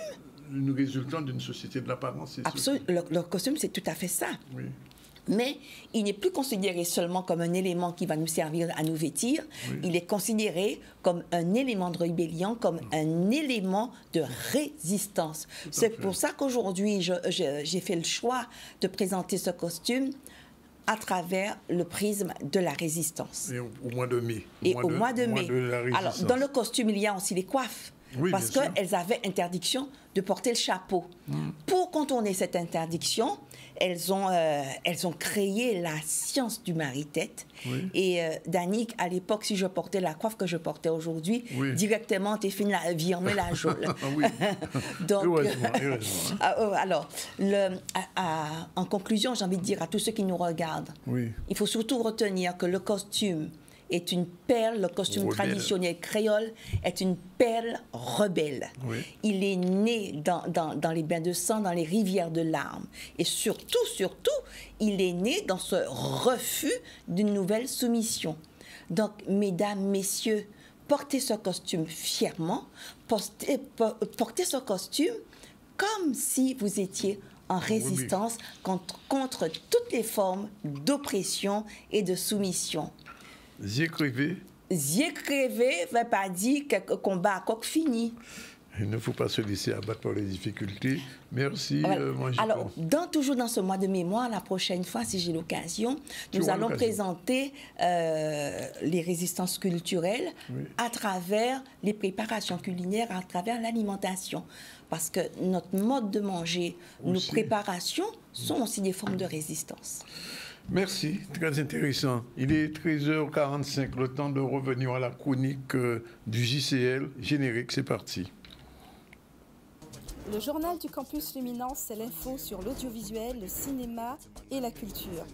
Speaker 1: Une résultante d'une société de l'apparence.
Speaker 15: Absolument. Le costume, c'est tout à fait ça. Oui. Mais il n'est plus considéré seulement comme un élément qui va nous servir à nous vêtir. Oui. Il est considéré comme un élément de rébellion, comme un élément de résistance. C'est pour ça qu'aujourd'hui, j'ai fait le choix de présenter ce costume à travers le prisme de la résistance.
Speaker 1: Et au mois de mai.
Speaker 15: Au mois de mai. Alors, dans le costume, il y a aussi les coiffes. Oui, parce qu'elles avaient interdiction de porter le chapeau. Pour contourner cette interdiction, elles ont créé la science du mari-tête. Oui. Et Danick, à l'époque, si je portais la coiffe que je portais aujourd'hui, directement, t'es fini la virmer la geôle. Donc, alors, en conclusion, j'ai envie de dire à tous ceux qui nous regardent, il faut surtout retenir que le costume est une perle, le costume traditionnel créole est une perle rebelle. Oui. Il est né dans les bains de sang, dans les rivières de larmes. Et surtout, il est né dans ce refus d'une nouvelle soumission. Donc, mesdames, messieurs, portez ce costume fièrement, portez ce costume comme si vous étiez en résistance contre toutes les formes d'oppression et de soumission.
Speaker 1: Yeux crevés.
Speaker 15: Yeux crevés ne veut pas dire que le combat a coq fini.
Speaker 1: Il ne faut pas se laisser abattre par les difficultés. Merci, Mangico.
Speaker 15: Alors, toujours dans ce mois de mémoire, la prochaine fois, si j'ai l'occasion, nous allons présenter les résistances culturelles à travers les préparations culinaires, à travers l'alimentation. Parce que notre mode de manger, nos préparations sont aussi des formes de résistance.
Speaker 1: Merci, très intéressant. Il est 13h45, le temps de revenir à la chronique du JCL. Générique, c'est parti.
Speaker 17: Le journal du campus Luminance, c'est l'info sur l'audiovisuel, le cinéma et la culture.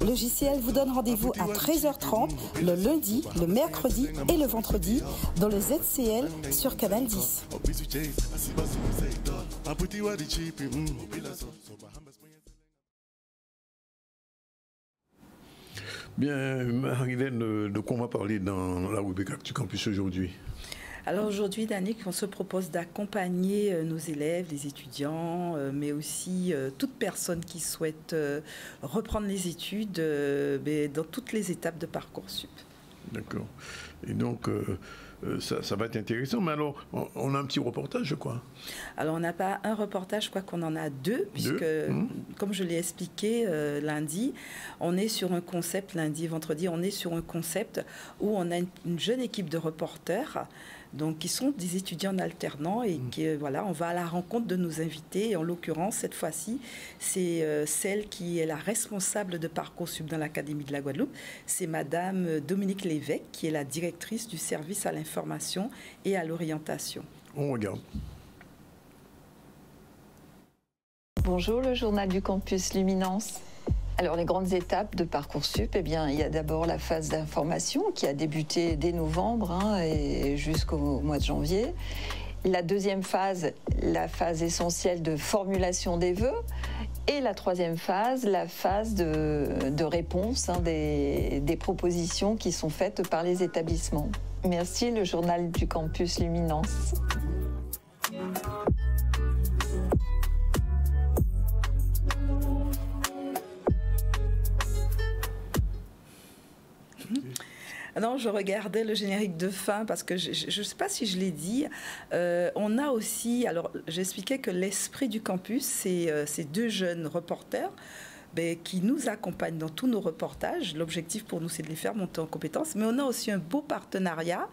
Speaker 17: Le JCL vous donne rendez-vous à 13h30 le lundi, le mercredi et le vendredi dans le ZCL sur Canal 10.
Speaker 1: Bien, Marie-Hélène, de quoi on va parler dans la rubrique Actu Campus aujourd'hui?
Speaker 18: Alors aujourd'hui, Danick, on se propose d'accompagner nos élèves, les étudiants, mais aussi toute personne qui souhaite reprendre les études dans toutes les étapes de Parcoursup. D'accord.
Speaker 1: Et donc, ça va être intéressant. Mais alors, on a un petit reportage, je crois.
Speaker 18: Alors, on n'a pas un reportage, je crois qu'on en a deux, puisque, comme je l'ai expliqué lundi, on est sur un concept, lundi et vendredi, on est sur un concept où on a une jeune équipe de reporters, donc qui sont des étudiants alternants et qui, voilà, on va à la rencontre de nos invités. Et en l'occurrence, cette fois-ci, c'est celle qui est la responsable de Parcoursup dans l'Académie de la Guadeloupe. C'est Madame Dominique Lévesque, qui est la directrice du service à l'information et à l'orientation.
Speaker 1: On regarde.
Speaker 19: Bonjour, le journal du campus Luminance. Alors, les grandes étapes de Parcoursup, eh bien, il y a d'abord la phase d'information qui a débuté dès novembre et jusqu'au mois de janvier. La deuxième phase, la phase essentielle de formulation des vœux. Et la troisième phase, la phase de réponse des propositions qui sont faites par les établissements. Merci, le journal du campus Luminance.
Speaker 18: Non, je regardais le générique de fin parce que je ne sais pas si je l'ai dit. On a aussi, alors j'expliquais que l'esprit du campus, c'est ces deux jeunes reporters qui nous accompagnent dans tous nos reportages. L'objectif pour nous, c'est de les faire monter en compétences. Mais on a aussi un beau partenariat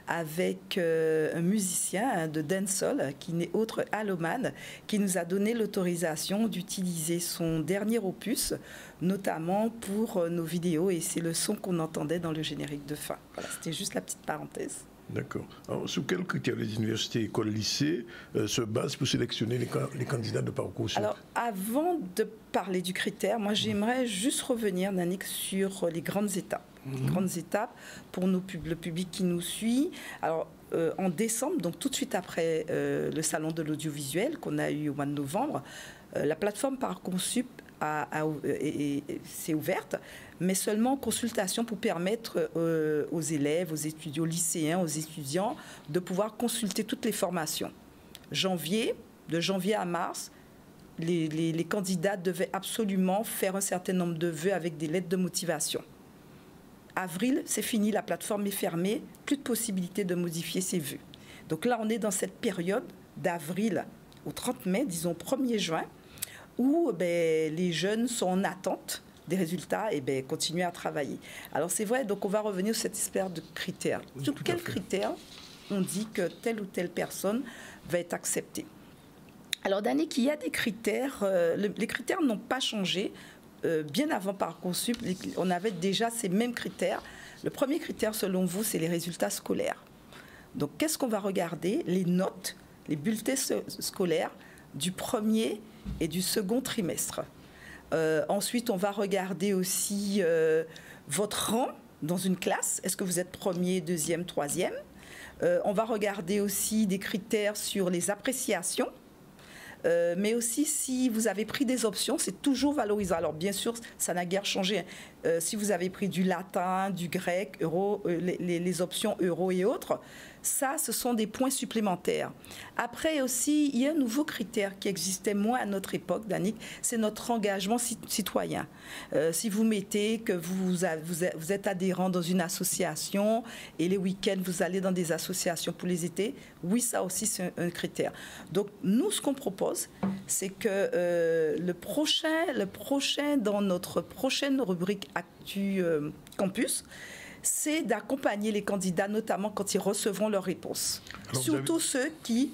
Speaker 18: avec un musicien de dancehall qui n'est autre Alloman, qui nous a donné l'autorisation d'utiliser son dernier opus, notamment pour nos vidéos. Et c'est le son qu'on entendait dans le générique de fin. Voilà, c'était juste la petite parenthèse.
Speaker 1: D'accord. Alors, sous quels critères les universités, écoles, lycées se basent pour sélectionner les candidats de Parcoursup?
Speaker 18: Alors, avant de parler du critère, moi, j'aimerais juste revenir, Danick, sur les grandes étapes. Les grandes étapes pour le public qui nous suit. Alors, en décembre, donc tout de suite après le salon de l'audiovisuel qu'on a eu au mois de novembre, la plateforme Parcoursup s'est ouverte, mais seulement en consultation pour permettre aux élèves, aux étudiants, aux lycéens, aux étudiants de pouvoir consulter toutes les formations. De janvier à mars, les candidats devaient absolument faire un certain nombre de vœux avec des lettres de motivation. Avril, c'est fini, la plateforme est fermée, plus de possibilité de modifier ses vœux. Donc là, on est dans cette période d'avril au 30 mai, disons 1er juin, où les jeunes sont en attente des résultats et continuer à travailler. Alors c'est vrai, donc on va revenir sur cette espèce de critères. Sur quels critères on dit que telle ou telle personne va être acceptée? Alors Danick, il y a des critères, les critères n'ont pas changé. Bien avant Parcoursup, on avait déjà ces mêmes critères. Le premier critère, selon vous, c'est les résultats scolaires. Donc qu'est-ce qu'on va regarder? Les notes, les bulletins scolaires du premier et du second trimestre. Ensuite, on va regarder aussi votre rang dans une classe. Est-ce que vous êtes premier, deuxième, troisième? On va regarder aussi des critères sur les appréciations. Mais aussi, si vous avez pris des options, c'est toujours valorisant. Alors, bien sûr, ça n'a guère changé. Si vous avez pris du latin, du grec, euro, les options euro et autres, ça, ce sont des points supplémentaires. Après aussi, il y a un nouveau critère qui existait moins à notre époque, Danick, c'est notre engagement citoyen. Si vous mettez que vous êtes adhérent dans une association et les week-ends, vous allez dans des associations pour les étés, oui, ça aussi, c'est un critère. Donc, nous, ce qu'on propose, c'est que le prochain, dans notre prochaine rubrique Actu Campus, c'est d'accompagner les candidats, notamment quand ils recevront leur réponse. Alors, surtout ceux qui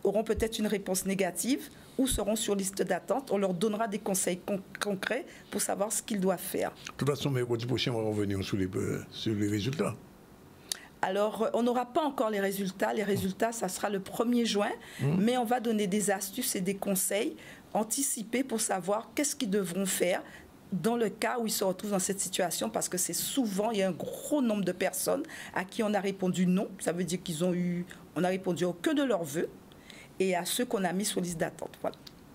Speaker 18: auront peut-être une réponse négative ou seront sur liste d'attente. On leur donnera des conseils concrets pour savoir ce qu'ils doivent faire.
Speaker 1: De toute façon, mercredi prochain, on va revenir sur les résultats.
Speaker 18: Alors, on n'aura pas encore les résultats. Les résultats, ça sera le 1er juin. Mais on va donner des astuces et des conseils anticipés pour savoir qu'est-ce qu'ils devront faire dans le cas où ils se retrouvent dans cette situation, parce que c'est souvent, il y a un gros nombre de personnes à qui on a répondu non. Ça veut dire on a répondu que de leurs vœux, et à ceux qu'on a mis sur liste d'attente.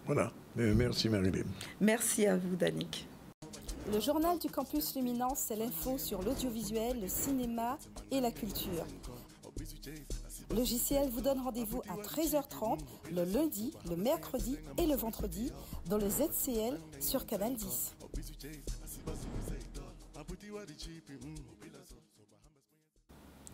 Speaker 1: Voilà. Merci Marie-Hélène.
Speaker 18: Merci à vous, Danick.
Speaker 17: Le journal du campus Luminance, c'est l'info sur l'audiovisuel, le cinéma et la culture. Logiciel vous donne rendez-vous à 13h30 le lundi, le mercredi et le vendredi dans le ZCL sur Canal 10.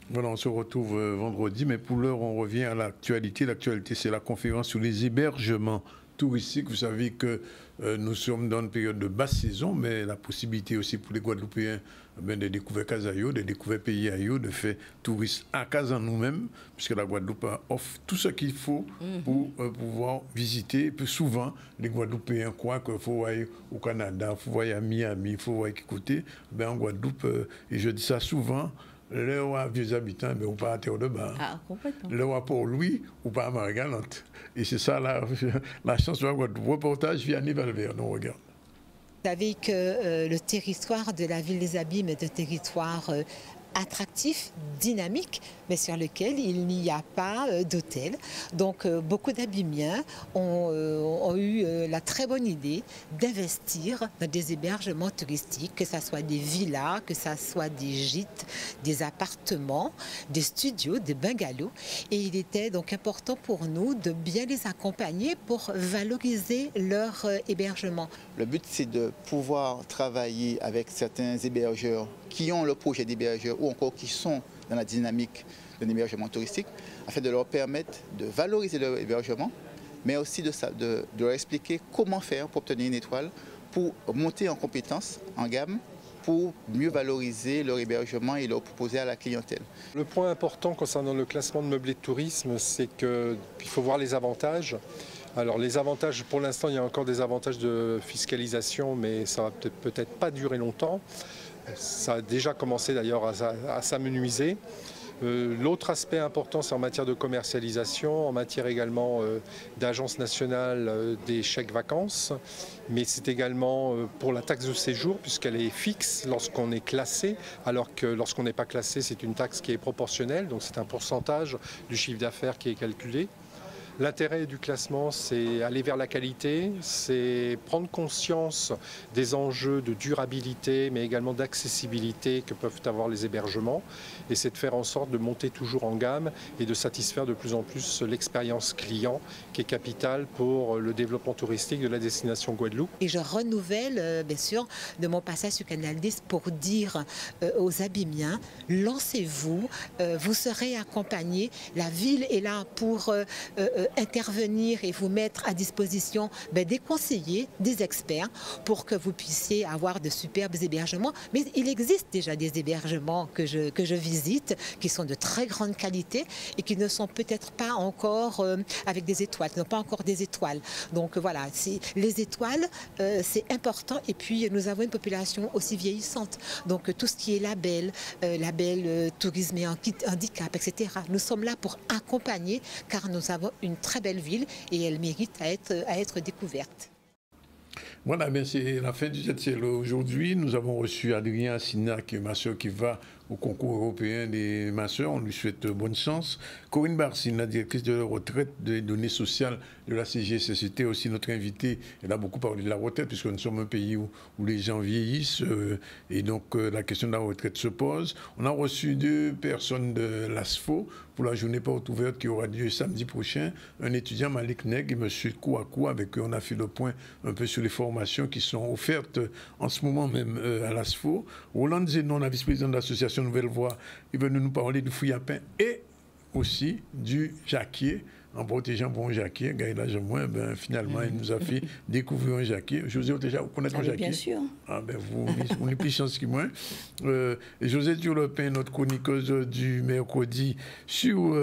Speaker 1: Voilà, on se retrouve vendredi, mais pour l'heure, on revient à l'actualité. L'actualité, c'est la conférence sur les hébergements touristiques. Vous savez que nous sommes dans une période de basse saison, mais la possibilité aussi pour les Guadeloupéens de découvrir Casayo, de découvrir pays ailleurs, de faire tourisme à Casa nous-mêmes, puisque la Guadeloupe offre tout ce qu'il faut pour pouvoir visiter. Et puis souvent, les Guadeloupéens croient qu'il faut aller au Canada, il faut aller à Miami, il faut aller à côté. En Guadeloupe, et je dis ça souvent, le roi vieux habitants, mais on pas à Terre de Bar.
Speaker 15: Ah, complètement.
Speaker 1: Le roi Port-Louis ou pas à Marie-Galante. Et c'est ça la chance de votre reportage via Valverde. On regarde.
Speaker 20: Vous savez que le territoire de la ville des Abîmes est un territoire attractif, dynamique, mais sur lequel il n'y a pas d'hôtel. Donc beaucoup d'Abîmiens ont eu la très bonne idée d'investir dans des hébergements touristiques, que ce soit des villas, que ce soit des gîtes, des appartements, des studios, des bungalows. Et il était donc important pour nous de bien les accompagner pour valoriser leur hébergement.
Speaker 21: Le but, c'est de pouvoir travailler avec certains hébergeurs qui ont le projet d'hébergeur ou encore qui sont dans la dynamique d'un hébergement touristique, afin de leur permettre de valoriser leur hébergement, mais aussi de leur expliquer comment faire pour obtenir une étoile, pour monter en compétences, en gamme, pour mieux valoriser leur hébergement et leur proposer à la clientèle.
Speaker 22: Le point important concernant le classement de meublés de tourisme, c'est qu'il faut voir les avantages. Alors les avantages, pour l'instant, il y a encore des avantages de fiscalisation, mais ça ne va peut-être pas durer longtemps. Ça a déjà commencé d'ailleurs à s'amenuiser. L'autre aspect important, c'est en matière de commercialisation, en matière également d'agence nationale des chèques vacances, mais c'est également pour la taxe de séjour, puisqu'elle est fixe lorsqu'on est classé, alors que lorsqu'on n'est pas classé, c'est une taxe qui est proportionnelle, donc c'est un pourcentage du chiffre d'affaires qui est calculé. L'intérêt du classement, c'est aller vers la qualité, c'est prendre conscience des enjeux de durabilité, mais également d'accessibilité que peuvent avoir les hébergements. Et c'est de faire en sorte de monter toujours en gamme et de satisfaire de plus en plus l'expérience client, qui est capitale pour le développement touristique de la destination Guadeloupe.
Speaker 20: Et je renouvelle, bien sûr, de mon passage sur Canal 10 pour dire aux Abîmiens, lancez-vous, vous serez accompagnés. La ville est là pour intervenir et vous mettre à disposition des conseillers, des experts, pour que vous puissiez avoir de superbes hébergements. Mais il existe déjà des hébergements que je visite, qui sont de très grande qualité et qui ne sont peut-être pas encore avec des étoiles, qui n'ont pas encore des étoiles. Donc voilà, les étoiles, c'est important. Et puis nous avons une population aussi vieillissante. Donc tout ce qui est label tourisme et handicap, etc. Nous sommes là pour accompagner, car nous avons une très belle ville et elle mérite à être découverte.
Speaker 1: Voilà, c'est la fin du ZCL. Aujourd'hui, nous avons reçu Adrien Assina, qui est ma soeur, qui va au concours européen des masseurs. On lui souhaite bonne chance. Corinne Barsine, la directrice de la retraite des données sociales de la CGSST, aussi notre invitée. Elle a beaucoup parlé de la retraite, puisque nous sommes un pays où les gens vieillissent, et donc la question de la retraite se pose. On a reçu 2 personnes de l'ASFO pour la journée porte ouverte qui aura lieu samedi prochain. Un étudiant, Malik Neg, et M. Kouakou, avec eux, on a fait le point un peu sur les formations qui sont offertes en ce moment même à l'ASFO. Roland Zenon, la vice-présidente de l'association Nouvelle Voix, est venu nous parler du fouillapin et aussi du jacquier. en protégeant bon Jacquier, Gaïla Jemoin, ben, finalement, il nous a fait découvrir un Jacquier. José, déjà, vous connaissez un Jacquier?
Speaker 15: Bien sûr.
Speaker 1: Ah ben, vous n'avez plus chance que moi. José Turlepin, notre chroniqueuse du mercredi, sur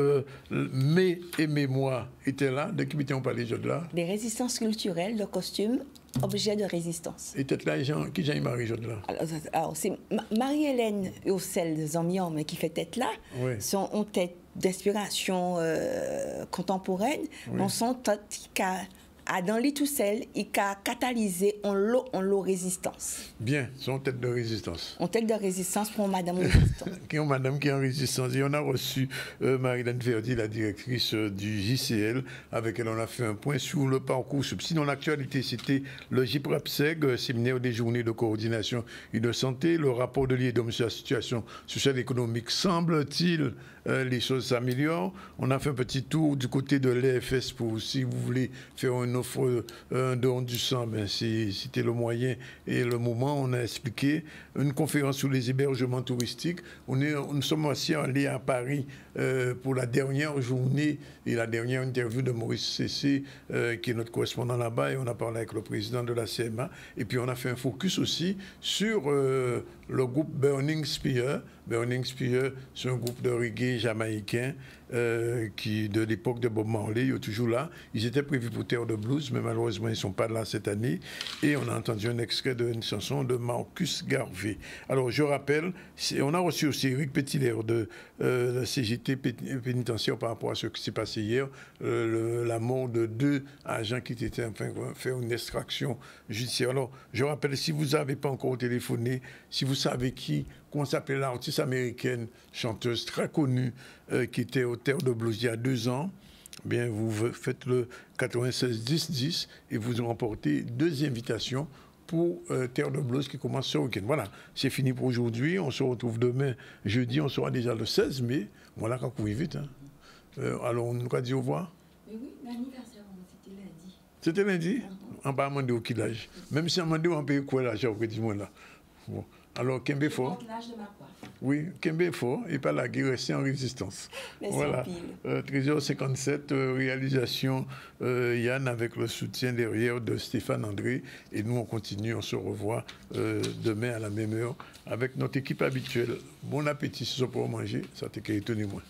Speaker 1: Mai et Mémoire, était là. De qui on parlait de là?
Speaker 15: Des résistances culturelles, de costumes, objets de résistance.
Speaker 1: Et peut-être là, qui Jean-Marie là?
Speaker 15: Alors c'est Marie-Hélène Ocel de Zambian qui fait tête là.
Speaker 1: Oui.
Speaker 15: Son en tête d'inspiration contemporaine.
Speaker 1: Oui.
Speaker 15: Dans son tête dans les tout seul, il a catalysé en l'eau résistance.
Speaker 1: Bien, son tête de résistance.
Speaker 15: En tête de résistance pour Madame Résistance.
Speaker 1: Madame qui est en résistance. Et on a reçu Marie-Hélène Verdi, la directrice du JCL, avec elle on a fait un point sur le parcours. Sinon, l'actualité, c'était le JIPRAPSEG, séminaire des journées de coordination et de santé, le rapport de l'IEDOM sur la situation sociale et économique. Semble-t-il, les choses s'améliorent. On a fait un petit tour du côté de l'EFS pour, si vous voulez faire une offre, un don du sang, ben c'était le moyen et le moment. On a expliqué une conférence sur les hébergements touristiques. Nous sommes aussi allés à Paris pour la dernière journée et la dernière interview de Maurice Cessé, qui est notre correspondant là-bas, et on a parlé avec le président de la CMA. Et puis on a fait un focus aussi sur le groupe Burning Spear. Burning Spear, c'est un groupe de reggae jamaïcain qui, de l'époque de Bob Marley, ils sont toujours là. Ils étaient prévus pour Terre de Blues, mais malheureusement, ils ne sont pas là cette année. Et on a entendu un extrait d'une chanson de Marcus Garvey. Alors, je rappelle, on a reçu aussi Eric Petitlaire de la CGT pénitentiaire par rapport à ce qui s'est passé hier, la mort de 2 agents qui étaient en train de faire une extraction judiciaire. Alors, je rappelle, si vous n'avez pas encore téléphoné, si vous savez comment s'appelle l'artiste américaine, chanteuse très connue, qui était au Terre de Blues il y a 2 ans, bien, vous faites le 96 10 10 et vous remportez 2 invitations pour Terre de Blues qui commence ce week-end. Voilà, c'est fini pour aujourd'hui. On se retrouve demain, jeudi. On sera déjà le 16 mai. Voilà, quand vous vite. Hein. Alors, on nous a dit au revoir.
Speaker 2: Mais oui, l'anniversaire, c'était lundi.
Speaker 1: C'était lundi? On va demander au killage. Même si on m'a dit on paye quoi là, j'ai dis-moi là. Bon. Alors, Kembe fort. Oui, Kembe fort et pas la guerre, rester en résistance.
Speaker 15: Merci
Speaker 1: voilà. 13h57, réalisation Yann avec le soutien derrière de Stéphane André. Et nous, on continue, on se revoit demain à la même heure avec notre équipe habituelle. Bon appétit, si c'est pour manger, ça t'est étonné moi.